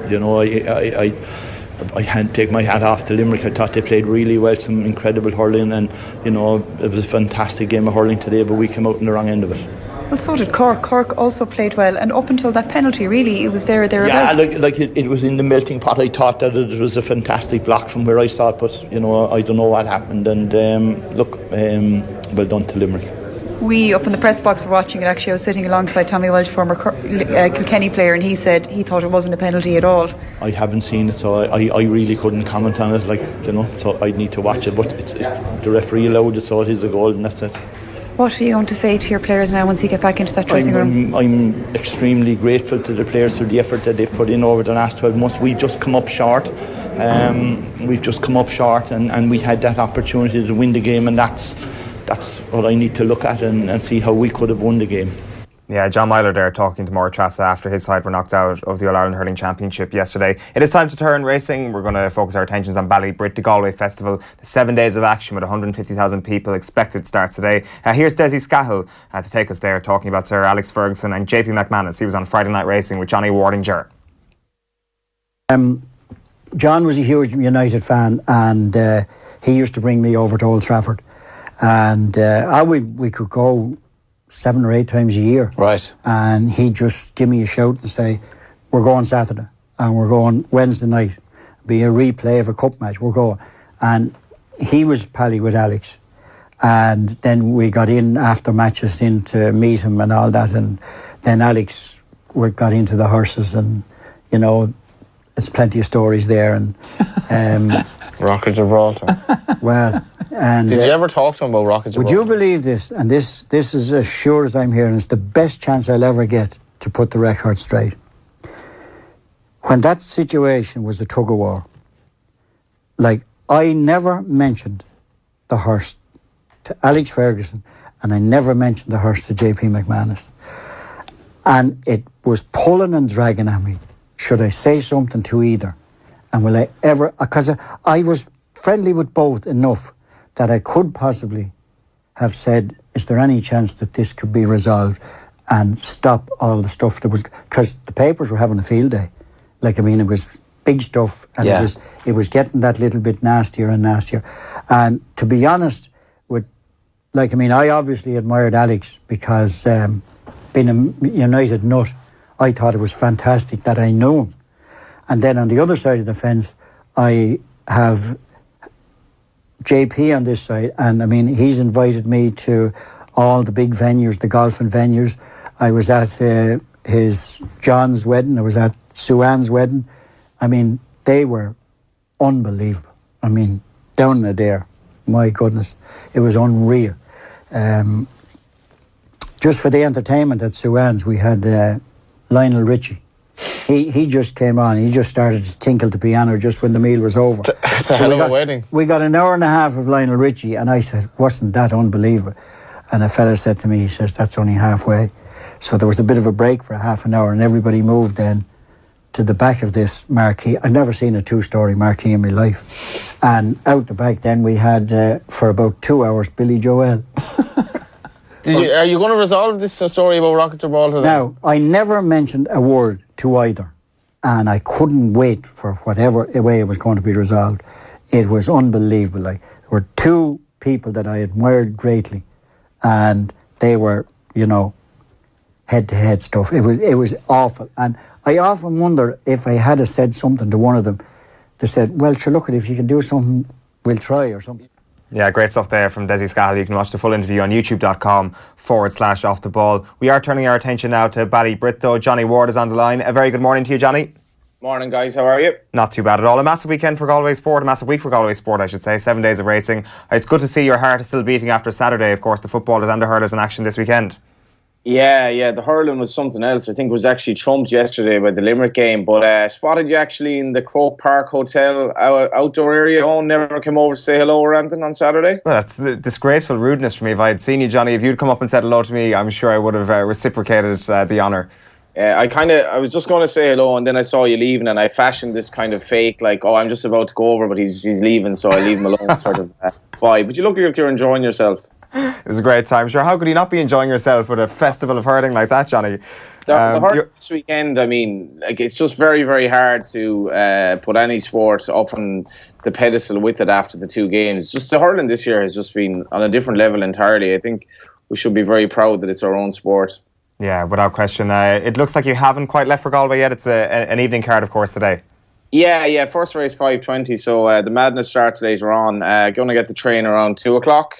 you know, I had to take my hat off to Limerick. I thought they played really well, some incredible hurling, and you know, it was a fantastic game of hurling today, but we came out on the wrong end of it. Well, so did Cork. Cork also played well, and up until that penalty, really, it was thereabouts. Yeah, like it was in the melting pot. I thought that it was a fantastic block from where I saw it, but you know, I don't know what happened. And well done to Limerick. We up in the press box were watching it. Actually, I was sitting alongside Tommy Welch, former Kilkenny player, and he said he thought it wasn't a penalty at all. I haven't seen it, so I really couldn't comment on it. Like, you know, so I'd need to watch it. But the referee allowed it, so it is a goal, and that's it. What are you going to say to your players now once you get back into that dressing room? I'm extremely grateful to the players for the effort that they've put in over the last 12 months. We've just come up short. And we had that opportunity to win the game, and that's what I need to look at and see how we could have won the game. Yeah, John Myler there talking to Maura Trass after his side were knocked out of the All-Ireland Hurling Championship yesterday. It is time to turn racing. We're going to focus our attentions on Ballybrit, the Galway Festival. 7 days of action with 150,000 people expected starts today. Here's Desi Scahill to take us there, talking about Sir Alex Ferguson and JP McManus. He was on Friday Night Racing with Johnny Wardinger. John was a huge United fan, and he used to bring me over to Old Trafford. And we could go 7 or 8 times a year. Right. And he'd just give me a shout and say, we're going Saturday and we're going Wednesday night. Be a replay of a cup match, we're going. And he was pally with Alex. And then we got in after matches in to meet him and all that. And then Alex got into the horses, and, you know, there's plenty of stories there. And Rocket Gibraltar. Well, and did you ever talk to him about Rocket Gibraltar? Would you believe this? And this is as sure as I'm here, and it's the best chance I'll ever get to put the record straight. when that situation was a tug of war, like, I never mentioned the horse to Alex Ferguson, and I never mentioned the horse to JP McManus. And it was pulling and dragging at me. Should I say something to either? And will I ever... Because I was friendly with both enough that I could possibly have said, is there any chance that this could be resolved and stop all the stuff that was... Because the papers were having a field day. Like, I mean, it was big stuff, and it was getting that little bit nastier and nastier. And to be honest, like, I mean, I obviously admired Alex because being a United nut, I thought it was fantastic that I knew him. And then on the other side of the fence, I have JP on this side, and I mean, he's invited me to all the big venues, the golfing venues. I was at his John's wedding, I was at Sue-Ann's wedding. I mean, they were unbelievable. I mean, down in the there, my goodness, it was unreal. Just for the entertainment at Sue-Ann's, we had Lionel Richie. He just came on. He just started to tinkle the piano just when the meal was over. It's a hell of a wedding. We got an hour and a half of Lionel Richie, and I said, wasn't that unbelievable? And a fella said to me, he says, that's only halfway. So there was a bit of a break for half an hour, and everybody moved then to the back of this marquee. I've never seen a two-storey marquee in my life. And out the back then we had, for about 2 hours, Billy Joel. Are you going to resolve this story about Rocket Gibraltar? Now, I never mentioned a word to either, and I couldn't wait for whatever way it was going to be resolved. It was unbelievable. Like, there were two people that I admired greatly, and they were, you know, head-to-head stuff. It was awful, and I often wonder if I had said something to one of them. They said, well, sure, look, if you can do something, we'll try, or something. Yeah, great stuff there from Desi Scahill. You can watch the full interview on youtube.com/off the ball. We are turning our attention now to Ballybrit, though. Johnny Ward is on the line. A very good morning to you, Johnny. Morning, guys. How are you? Not too bad at all. A massive weekend for Galway Sport, a massive week for Galway Sport, I should say. 7 days of racing. It's good to see your heart is still beating after Saturday. Of course, the footballers and the hurlers in action this weekend. Yeah, the hurling was something else. I think it was actually trumped yesterday by the Limerick game, but spotted you actually in the Croke Park Hotel outdoor area. Oh, never came over to say hello or anything on Saturday? Well, that's the disgraceful rudeness for me. If I had seen you, Johnny, if you'd come up and said hello to me, I'm sure I would have reciprocated the honour. I was just going to say hello, and then I saw you leaving, and I fashioned this kind of fake, like, oh, I'm just about to go over, but he's leaving, so I leave him alone sort of vibe. But you look like you're enjoying yourself. It was a great time. Sure, how could you not be enjoying yourself with a festival of hurling like that, Johnny? The hurling this weekend, I mean, like, it's just very, very hard to put any sport up on the pedestal with it after the two games. Just the hurling this year has just been on a different level entirely. I think we should be very proud that it's our own sport. Yeah, without question. It looks like you haven't quite left for Galway yet. It's an evening card, of course, today. Yeah. First race 5:20, so the madness starts later on. Going to get the train around 2 o'clock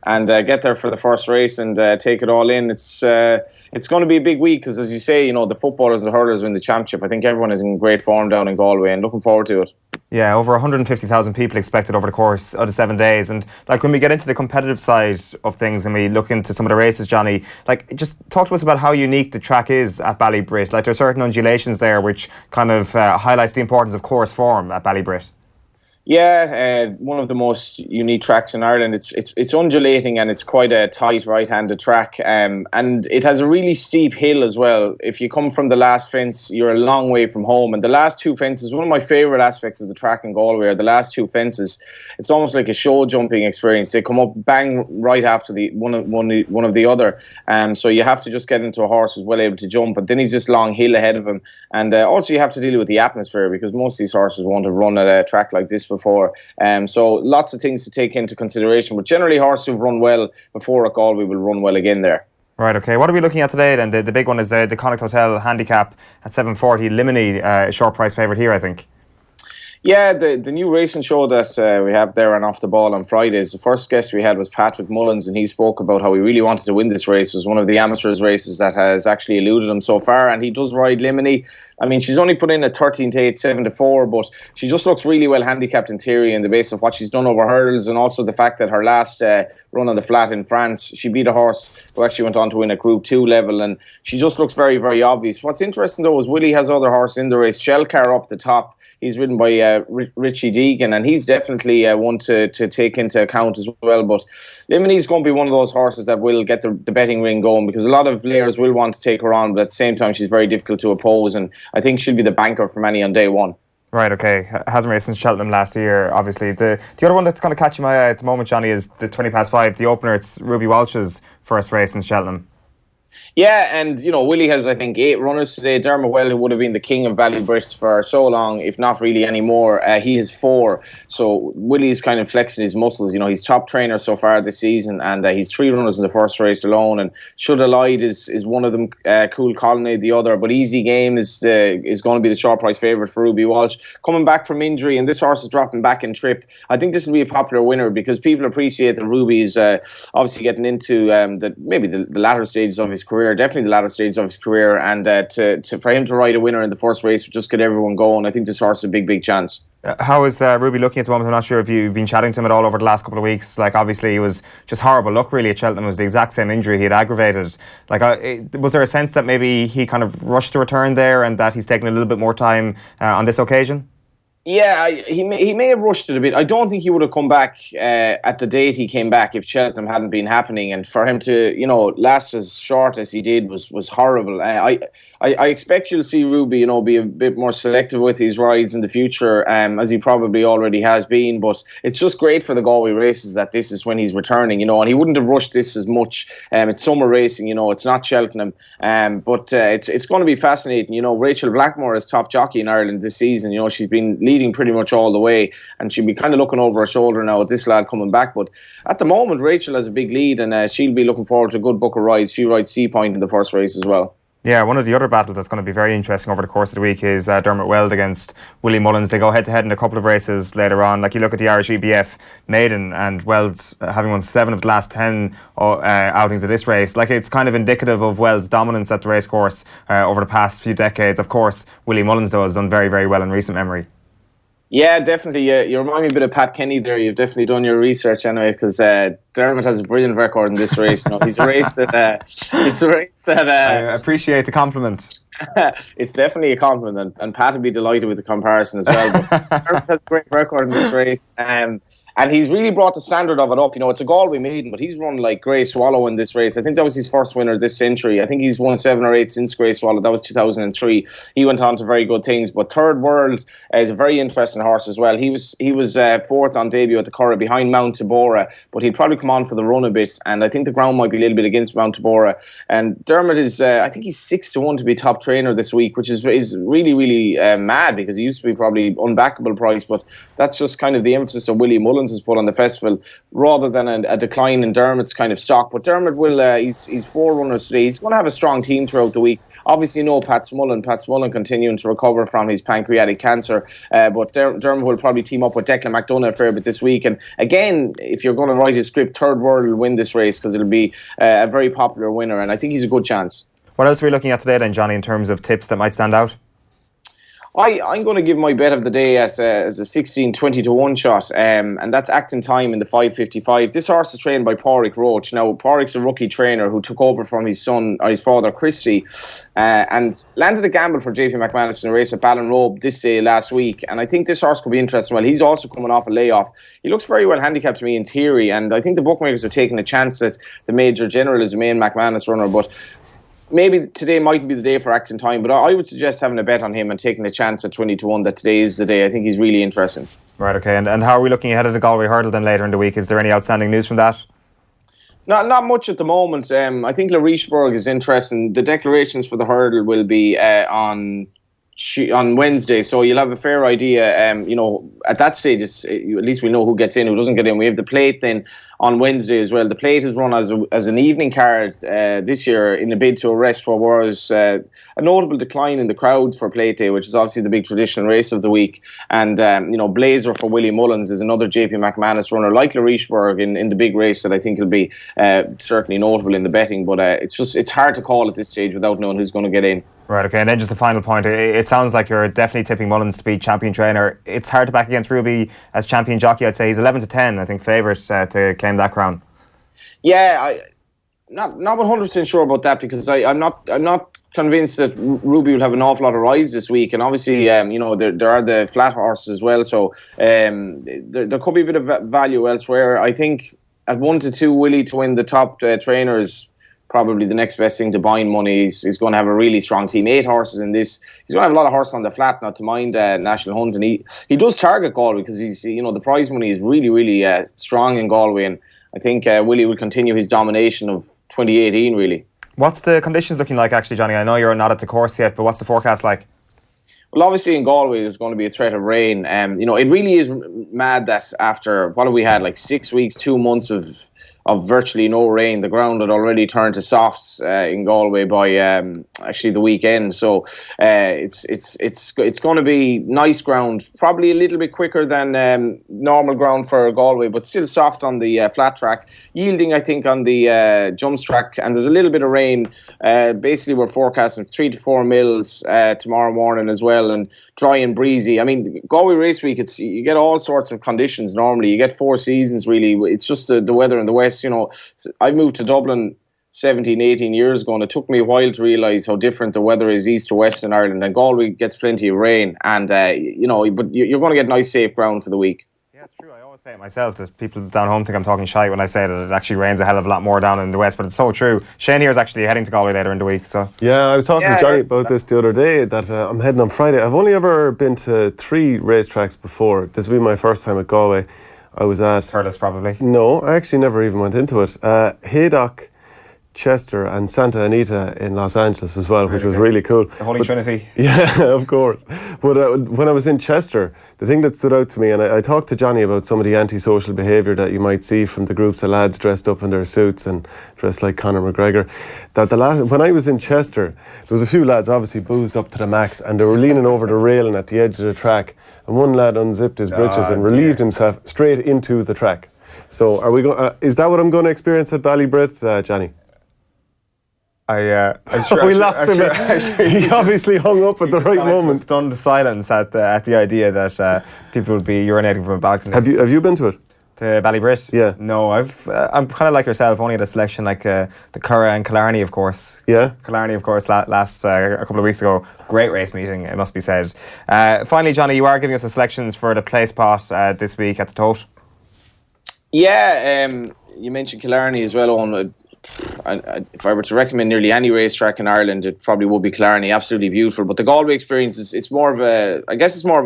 and get there for the first race and take it all in. It's going to be a big week because, as you say, you know, the footballers and the hurlers are in the championship. I think everyone is in great form down in Galway and looking forward to it. Yeah, over 150,000 people expected over the course of the 7 days. And like when we get into the competitive side of things and we look into some of the races, Johnny, like just talk to us about how unique the track is at Ballybrit. Like there are certain undulations there which kind of highlights the importance of course form at Ballybrit. Yeah, one of the most unique tracks in Ireland. It's undulating and it's quite a tight right-handed track, and it has a really steep hill as well. If you come from the last fence, you're a long way from home. And the last two fences, one of my favourite aspects of the track in Galway are the last two fences. It's almost like a show jumping experience. They come up bang right after the one of the other, so you have to just get into a horse who's well able to jump. But then he's this long hill ahead of him, and also you have to deal with the atmosphere because most of these horses won't have run at a track like this before. So lots of things to take into consideration. But generally horses who've run well before at Galway will run well again there. Right, okay. What are we looking at today then? The big one is the Connacht Hotel handicap at 7:40. Limerick, short price favourite here, I think. Yeah, the new racing show that we have there on Off the Ball on Fridays, the first guest we had was Patrick Mullins, and he spoke about how he really wanted to win this race. It was one of the amateurs races that has actually eluded him so far, and he does ride Limini. I mean, she's only put in a 13-8, 7-4, but she just looks really well handicapped in theory in the base of what she's done over hurdles, and also the fact that her last run on the flat in France. She beat a horse who actually went on to win at Group 2 level, and she just looks very, very obvious. What's interesting though is Willie has other horse in the race. Shellcar up the top. He's ridden by Richie Deegan, and he's definitely one to take into account as well. But Limony's going to be one of those horses that will get the betting ring going, because a lot of layers will want to take her on, but at the same time she's very difficult to oppose, and I think she'll be the banker for many on day one. Right, okay. Hasn't raced since Cheltenham last year, obviously. The other one that's kind of catching my eye at the moment, Johnny, is the 5:20, the opener. It's Ruby Walsh's first race since Cheltenham. Yeah, and Willie has, I think, 8 runners today. Dermot Weld, who would have been the king of Ballybrit for so long, if not really anymore, he has 4. So Willie's kind of flexing his muscles. He's top trainer so far this season, and he's 3 runners in the first race alone. And Should I Lied is one of them, Cool Colonnade the other. But Easy Game is going to be the short price favourite for Ruby Walsh. Coming back from injury, and this horse is dropping back in trip. I think this will be a popular winner, because people appreciate that Ruby is obviously getting into the latter stages of his career. Definitely the latter stages of his career, and for him to ride a winner in the first race would just get everyone going. I think this horse is a big chance. How is Ruby looking at the moment? I'm not sure if you've been chatting to him at all over the last couple of weeks. Like, obviously, he was just horrible luck really at Cheltenham. It was the exact same injury he had aggravated. Like, was there a sense that maybe he kind of rushed to return there, and that he's taking a little bit more time on this occasion? Yeah, he may have rushed it a bit. I don't think he would have come back at the date he came back if Cheltenham hadn't been happening. And for him to, last as short as he did was horrible. I expect you'll see Ruby, be a bit more selective with his rides in the future, as he probably already has been. But it's just great for the Galway Races that this is when he's returning, and he wouldn't have rushed this as much. It's summer racing, it's not Cheltenham. But it's going to be fascinating. Rachel Blackmore is top jockey in Ireland this season. She's been leading pretty much all the way, and she'll be kind of looking over her shoulder now at this lad coming back. But at the moment, Rachel has a big lead, and she'll be looking forward to a good book of rides. She rides Sea Point in the first race as well. Yeah, one of the other battles that's going to be very interesting over the course of the week is Dermot Weld against Willie Mullins. They go head-to-head in a couple of races later on. Like, you look at the Irish EBF maiden, and Weld having won 7 of the last 10 outings of this race. Like, it's kind of indicative of Weld's dominance at the racecourse over the past few decades. Of course, Willie Mullins, though, has done very, very well in recent memory. Yeah, definitely. You remind me a bit of Pat Kenny there. You've definitely done your research anyway, because Dermot has a brilliant record in this race. He's raced at. It's a race that. I appreciate the compliment. It's definitely a compliment, and Pat would be delighted with the comparison as well. But Dermot has a great record in this race. And he's really brought the standard of it up. It's a Galway maiden, but he's run like Grey Swallow in this race. I think that was his first winner this century. I think he's won 7 or 8 since Grey Swallow. That was 2003. He went on to very good things. But Third World is a very interesting horse as well. He was 4th on debut at the Curragh behind Mount Tabora, but he'd probably come on for the run a bit. And I think the ground might be a little bit against Mount Tabora. And Dermot is, I think he's 6-1 to be top trainer this week, which is really, really mad, because he used to be probably unbackable price. But that's just kind of the emphasis of Willie Mullins has put on the festival, rather than a decline in Dermot's kind of stock. But Dermot will, he's 4 runners today. He's going to have a strong team throughout the week. Obviously, no Pat Mullen continuing to recover from his pancreatic cancer. But Dermot will probably team up with Declan McDonough a fair bit this week. And again, if you're going to write his script, Third World will win this race, because it'll be a very popular winner. And I think he's a good chance. What else are we looking at today then, Johnny, in terms of tips that might stand out? I'm going to give my bet of the day as a 16-20 to 1 shot, and that's Acting Time in the 5:55. This horse is trained by Pádraig Roach. Now, Pádraig's a rookie trainer who took over from his father, Christy, and landed a gamble for JP McManus in a race at Ballinrobe this day last week. And I think this horse could be interesting. Well, he's also coming off a layoff. He looks very well handicapped to me in theory, and I think the bookmakers are taking a chance that the Major General is the main McManus runner, but maybe today mightn't be the day for Acting Time, but I would suggest having a bet on him and taking a chance at 20 to 1 that today is the day. I think he's really interesting. Right, okay. And how are we looking ahead of the Galway Hurdle then later in the week? Is there any outstanding news from that? Not much at the moment. I think Larisburg is interesting. The declarations for the hurdle will be on Wednesday, so you'll have a fair idea. At that stage, at least we know who gets in, who doesn't get in. We have the plate then on Wednesday as well. The plate is run as an evening card this year in a bid to arrest what was a notable decline in the crowds for Plate Day, which is obviously the big traditional race of the week. And Blazer for Willie Mullins is another JP McManus runner like Larisburg in the big race that I think will be certainly notable in the betting. But it's hard to call at this stage without knowing who's going to get in. Right, okay, and then just a final point. It sounds like you're definitely tipping Mullins to be champion trainer. It's hard to back against Ruby as champion jockey. I'd say he's 11 to 10, I think, favourite to claim that crown. Yeah, not 100% sure about that, because I'm not convinced that Ruby will have an awful lot of rise this week, and obviously there are the flat horses as well, so there could be a bit of value elsewhere. I think at 1 to 2 Willie to win the top trainer is probably the next best thing to buying money. He's going to have a really strong team, 8 horses in this. He's going to have a lot of horses on the flat, not to mind National Hunt, and he does target Galway, because the prize money is really, really strong in Galway, and I think Willie will continue his domination of 2018 really. What's the conditions looking like actually, Johnny? I know you're not at the course yet, but what's the forecast like? Well, obviously in Galway there's going to be a threat of rain. It really is mad that after, what have we had, like 6 weeks, 2 months of virtually no rain, the ground had already turned to softs in Galway by actually the weekend. So it's going to be nice ground, probably a little bit quicker than normal ground for Galway, but still soft on the flat track, yielding I think on the jumps track, and there's a little bit of rain. Basically we're forecasting 3 to 4 mils tomorrow morning as well, and dry and breezy. I mean, Galway Race Week, you get all sorts of conditions normally. You get 4 seasons really. It's just the weather in the west. I moved to Dublin 17, 18 years ago, and it took me a while to realise how different the weather is east to west in Ireland. And Galway gets plenty of rain, and but you're going to get nice safe ground for the week. Yeah, it's true. I always say it myself that people down home think I'm talking shite when I say that it actually rains a hell of a lot more down in the west, but it's so true. Shane here is actually heading to Galway later in the week. So yeah, I was talking to Johnny about this the other day, that I'm heading on Friday. I've only ever been to 3 racetracks before. This will be my first time at Galway. I was at Thurles probably. No, I actually never even went into it. Haydock, Chester and Santa Anita in Los Angeles as well, which was really cool. The Holy Trinity. Yeah, of course. But when I was in Chester, the thing that stood out to me, and I talked to Johnny about some of the antisocial behaviour that you might see from the groups of lads dressed up in their suits and dressed like Conor McGregor, that when I was in Chester, there was a few lads obviously boozed up to the max, and they were leaning over the railing at the edge of the track, and one lad unzipped his britches and relieved himself straight into the track. So are we is that what I'm going to experience at Ballybrit, Johnny? We lost him. He obviously hung up at the right moment. Stunned silence at the idea that people would be urinating from a balcony. Have you been to it? To Ballybrit? Yeah. No, I'm kind of like yourself, only at a selection like the Curra and Killarney, of course. Yeah. Killarney, of course, last a couple of weeks ago. Great race meeting, it must be said. Finally, Johnny, you are giving us the selections for the Placepot this week at the Tote. Yeah, you mentioned Killarney as well, Owen. If I were to recommend nearly any racetrack in Ireland, it probably would be Killarney. Absolutely beautiful. But the Galway experience it's more of a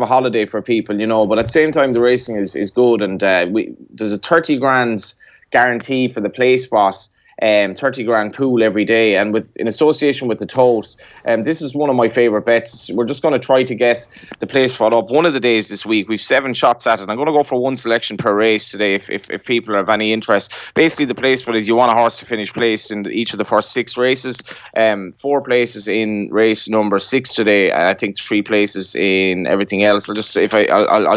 holiday for people, but at the same time the racing is good, and there's a 30 grand guarantee for the Placepot. 30 grand pool every day, and in association with the Tote, this is one of my favourite bets. We're just going to try to get the Placepot up one of the days this week. We've 7 shots at it. I'm going to go for 1 selection per race today if people have any interest. Basically the Placepot is you want a horse to finish placed in each of the first 6 races, 4 places in race number 6 today, and I think 3 places in everything else. I'll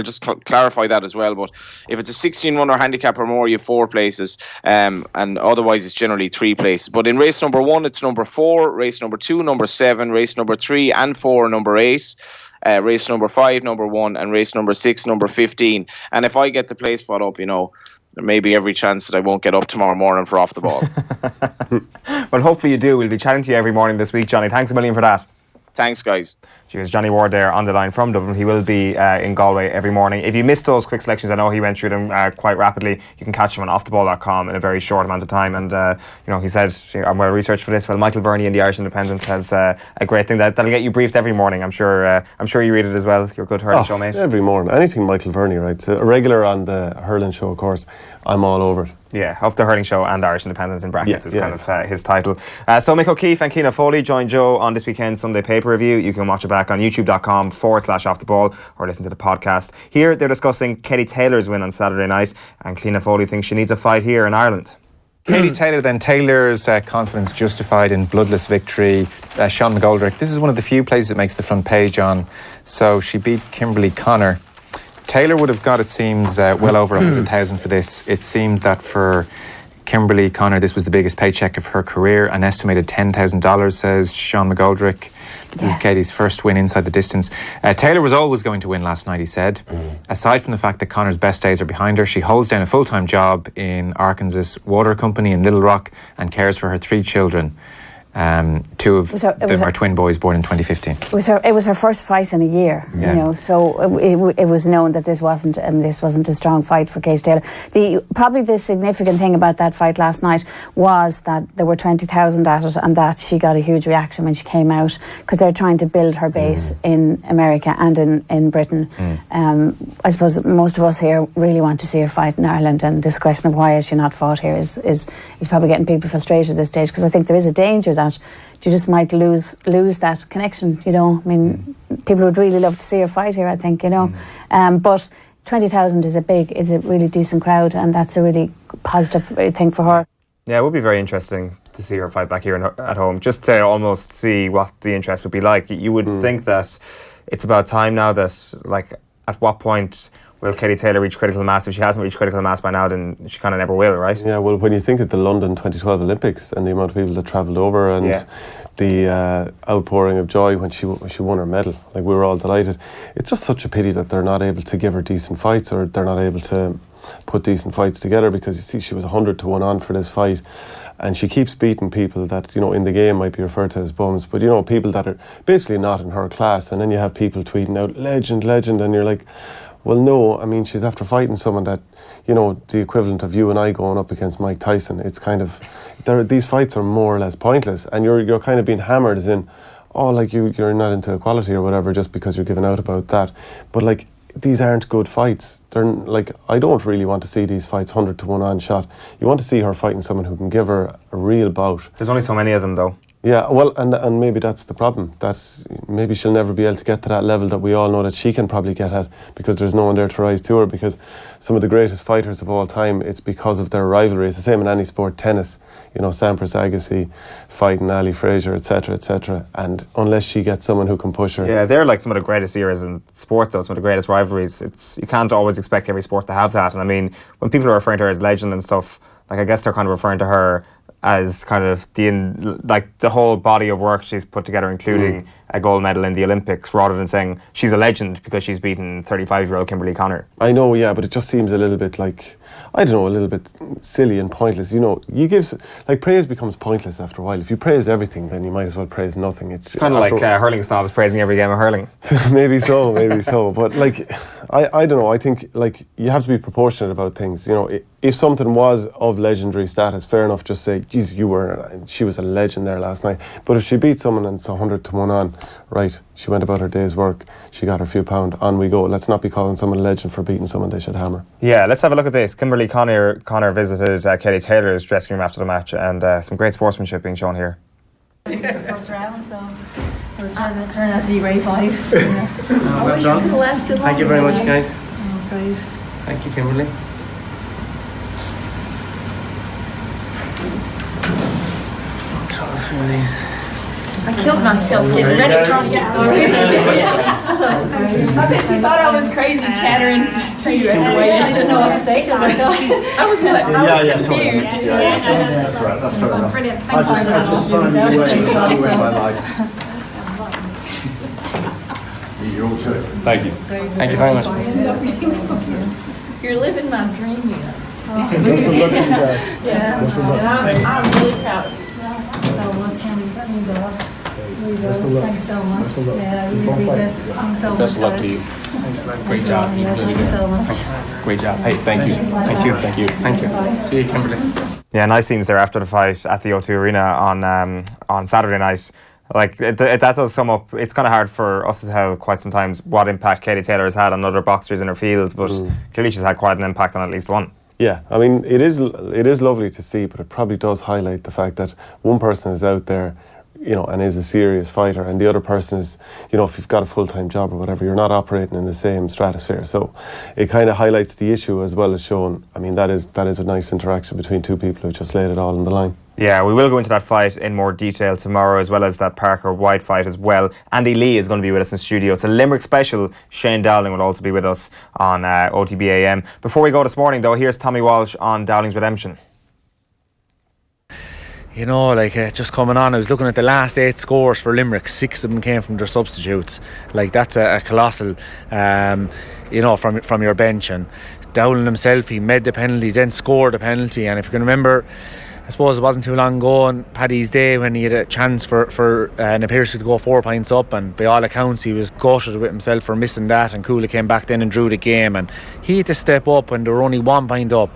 just clarify that as well, but if it's a 16 runner handicap or more, you have 4 places, and otherwise it's generally 3 places. But in race number 1 it's number 4, race number 2 number 7, race number 3 and 4 number 8, race number 5 number 1, and race number 6 number 15. And if I get the Placepot up, there may be every chance that I won't get up tomorrow morning for Off the Ball. Well, hopefully you do. We'll be chatting to you every morning this week, Johnny. Thanks a million for that. Thanks, guys. Cheers. Johnny Ward there on the line from Dublin. He will be in Galway every morning. If you missed those quick selections, I know he went through them quite rapidly. You can catch him on offtheball.com in a very short amount of time. And he said, I'm well researched for this. Well, Michael Verney in the Irish Independent has a great thing that'll get you briefed every morning. I'm sure you read it as well. You're a good Hurling Show mate. Every morning. Anything Michael Verney writes. A regular on the Hurling Show, of course. I'm all over it. Yeah, of the Hurling Show and Irish Independent in brackets is kind of his title. So Mick O'Keefe and Cliona Foley join Joe on this weekend Sunday pay-per-view. You can watch it back on youtube.com/offtheball or listen to the podcast. Here they're discussing Katy Taylor's win on Saturday night, and Cliona Foley thinks she needs a fight here in Ireland. Katy Taylor, then Taylor's confidence justified in bloodless victory. Sean McGoldrick, this is one of the few places that makes the front page on. So she beat Kimberly Connor. Taylor would have got, it seems, well over 100,000 for this. It seems that for Kimberly Connor, this was the biggest paycheck of her career, an estimated $10,000, says Sean McGoldrick. This is Katie's first win inside the distance. Taylor was always going to win last night, he said. Aside from the fact that Connor's best days are behind her, she holds down a full-time job in Arkansas Water Company in Little Rock and cares for her 3 children. 2 of them are twin boys born in 2015. It was her first fight in a year, so it was known that this wasn't a strong fight for Katy Taylor. Probably the significant thing about that fight last night was that there were 20,000 at it, and that she got a huge reaction when she came out, because they're trying to build her base in America and in Britain. I suppose most of us here really want to see her fight in Ireland, and this question of why has she not fought here is probably getting people frustrated at this stage, because I think there is a danger that you just might lose that connection, I mean, people would really love to see her fight here, I think, but 20,000 is a really decent crowd, and that's a really positive thing for her. Yeah, it would be very interesting to see her fight back here at home, just to almost see what the interest would be like. You would think that it's about time now that, like, at what point will Katy Taylor reach critical mass? If she hasn't reached critical mass by now, then she kind of never will, right? Yeah, well, when you think of the London 2012 Olympics and the amount of people that travelled over and the outpouring of joy when she won her medal, like, we were all delighted. It's just such a pity that they're not able to give her decent fights, or they're not able to put decent fights together, because you see she was 100 to 1 on for this fight, and she keeps beating people that, in the game might be referred to as bums, but people that are basically not in her class. And then you have people tweeting out legend, and you're like, well, no, I mean, she's after fighting someone that, the equivalent of you and I going up against Mike Tyson. It's kind of, these fights are more or less pointless, and you're kind of being hammered as in, you're not into equality or whatever just because you're giving out about that. But, like, these aren't good fights. They're like, I don't really want to see these fights 100 to 1 on shot. You want to see her fighting someone who can give her a real bout. There's only so many of them, though. Yeah, well, and maybe that's the problem. That maybe she'll never be able to get to that level that we all know that she can probably get at, because there's no one there to rise to her. Because some of the greatest fighters of all time, it's because of their rivalry. It's the same in any sport. Tennis, Sampras Agassi fighting Ali Frazier, etc., etc. And unless she gets someone who can push her, yeah, they're like some of the greatest eras in sport, though. Some of the greatest rivalries. You can't always expect every sport to have that. And I mean, when people are referring to her as legend and stuff, like, I guess they're kind of referring to her as kind of the whole body of work she's put together, including a gold medal in the Olympics, rather than saying she's a legend because she's beaten 35-year-old Kimberly Connor. I know, yeah, but it just seems a little bit like, I don't know, a little bit silly and pointless. You give, like, praise becomes pointless after a while. If you praise everything, then you might as well praise nothing. It's kind of like hurling snobs praising every game of hurling. maybe so. But, like, I don't know. I think, like, you have to be proportionate about things. If something was of legendary status, fair enough, just say, geez, she was a legend there last night. But if she beat someone and it's 100 to 1 on, right, she went about her day's work, she got her few pound, on we go. Let's not be calling someone a legend for beating someone they should hammer. Yeah, let's have a look at this. Kimberly Connor visited Katy Taylor's dressing room after the match, and some great sportsmanship being shown here. First round, so it was turned out to be a great fight. I wish I could have lasted longer. Thank you very much, guys. That was great. Thank you, Kimberly. I killed myself getting ready to try to get out. I bet you thought I was crazy chattering to you at the way. I didn't know what to say. I was confused. That's right. That's fair enough. Brilliant. I just signed you away my life. You're all to it. Thank you. Thank you very much. You're living my dream here. Best of luck to you guys. Yeah. Best of luck. I'm really proud of you. So much, Cameron. That means a lot. Best of luck. Thank you so much. Best of luck. Yeah, I really appreciate it. Thanks so much. Best of luck to you. Great job. Thank you so much. Great job. Hey, thank you. Thank you. Thank you. Thank you. See you, Kimberly. Yeah, nice scenes there after the fight at the O2 Arena on Saturday night. Like, that does sum up. It's kind of hard for us to tell quite sometimes what impact Katy Taylor has had on other boxers in her field, but clearly she's had quite an impact on at least one. Yeah, I mean, it is lovely to see, but it probably does highlight the fact that one person is out there, and is a serious fighter, and the other person is, if you've got a full-time job or whatever, you're not operating in the same stratosphere. So it kind of highlights the issue as well as showing, I mean, that is a nice interaction between two people who just laid it all on the line. Yeah, we will go into that fight in more detail tomorrow, as well as that Parker White fight as well. Andy Lee is going to be with us in studio. It's a Limerick special. Shane Dowling will also be with us on OTBAM. Before we go this morning, though, here's Tommy Walsh on Dowling's redemption. you know, like just coming on, I was looking at the last 8 scores for Limerick. 6 of them came from their substitutes. Like, that's a colossal, you know, from your bench. And Dowling himself, he made the penalty, then scored a penalty. And if you can remember, I suppose it wasn't too long ago on Paddy's Day when he had a chance for Na Piarsaigh to go 4 points up, and by all accounts he was gutted with himself for missing that, and Cooley came back then and drew the game, and he had to step up when they were only 1 point up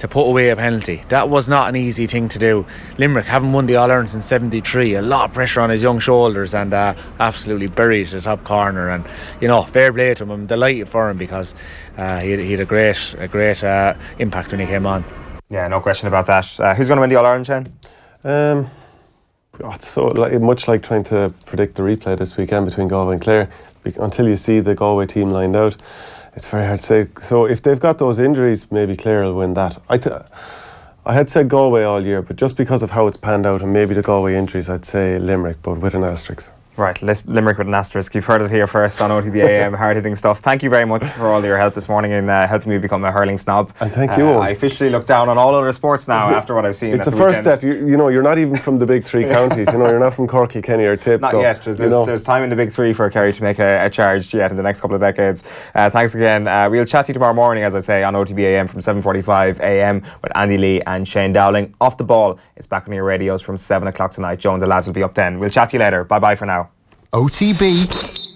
to put away a penalty. That was not an easy thing to do. Limerick haven't won the All-Ireland since 73, a lot of pressure on his young shoulders, and absolutely buried the top corner. And you know, fair play to him. I'm delighted for him because he had a great impact when he came on. Yeah, no question about that. Who's going to win the All-Ireland, Shane? It's so much like trying to predict the replay this weekend between Galway and Clare. Until you see the Galway team lined out, it's very hard to say. So if they've got those injuries, maybe Clare will win that. I had said Galway all year, but just because of how it's panned out and maybe the Galway injuries, I'd say Limerick, but with an asterisk. Right, Limerick with an asterisk. You've heard it here first on OTBAM, hard-hitting stuff. Thank you very much for all your help this morning in helping me become a hurling snob. And thank you. I officially look down on all other sports now after what I've seen. It's the first step. You know, you're not even from the big 3 counties. You know, you're not from Cork, Kilkenny or Tip. Not yet. There's time in the big 3 for Kerry to make a charge yet in the next couple of decades. Thanks again. We'll chat to you tomorrow morning, as I say, on OTBAM from 7:45 a.m. with Andy Lee and Shane Dowling. Off the Ball, it's back on your radios from 7 o'clock tonight. Joe and the lads will be up then. We'll chat to you later. Bye-bye for now. OTB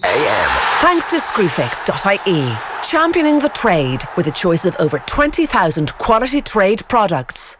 AM. Thanks to Screwfix.ie, championing the trade with a choice of over 20,000 quality trade products.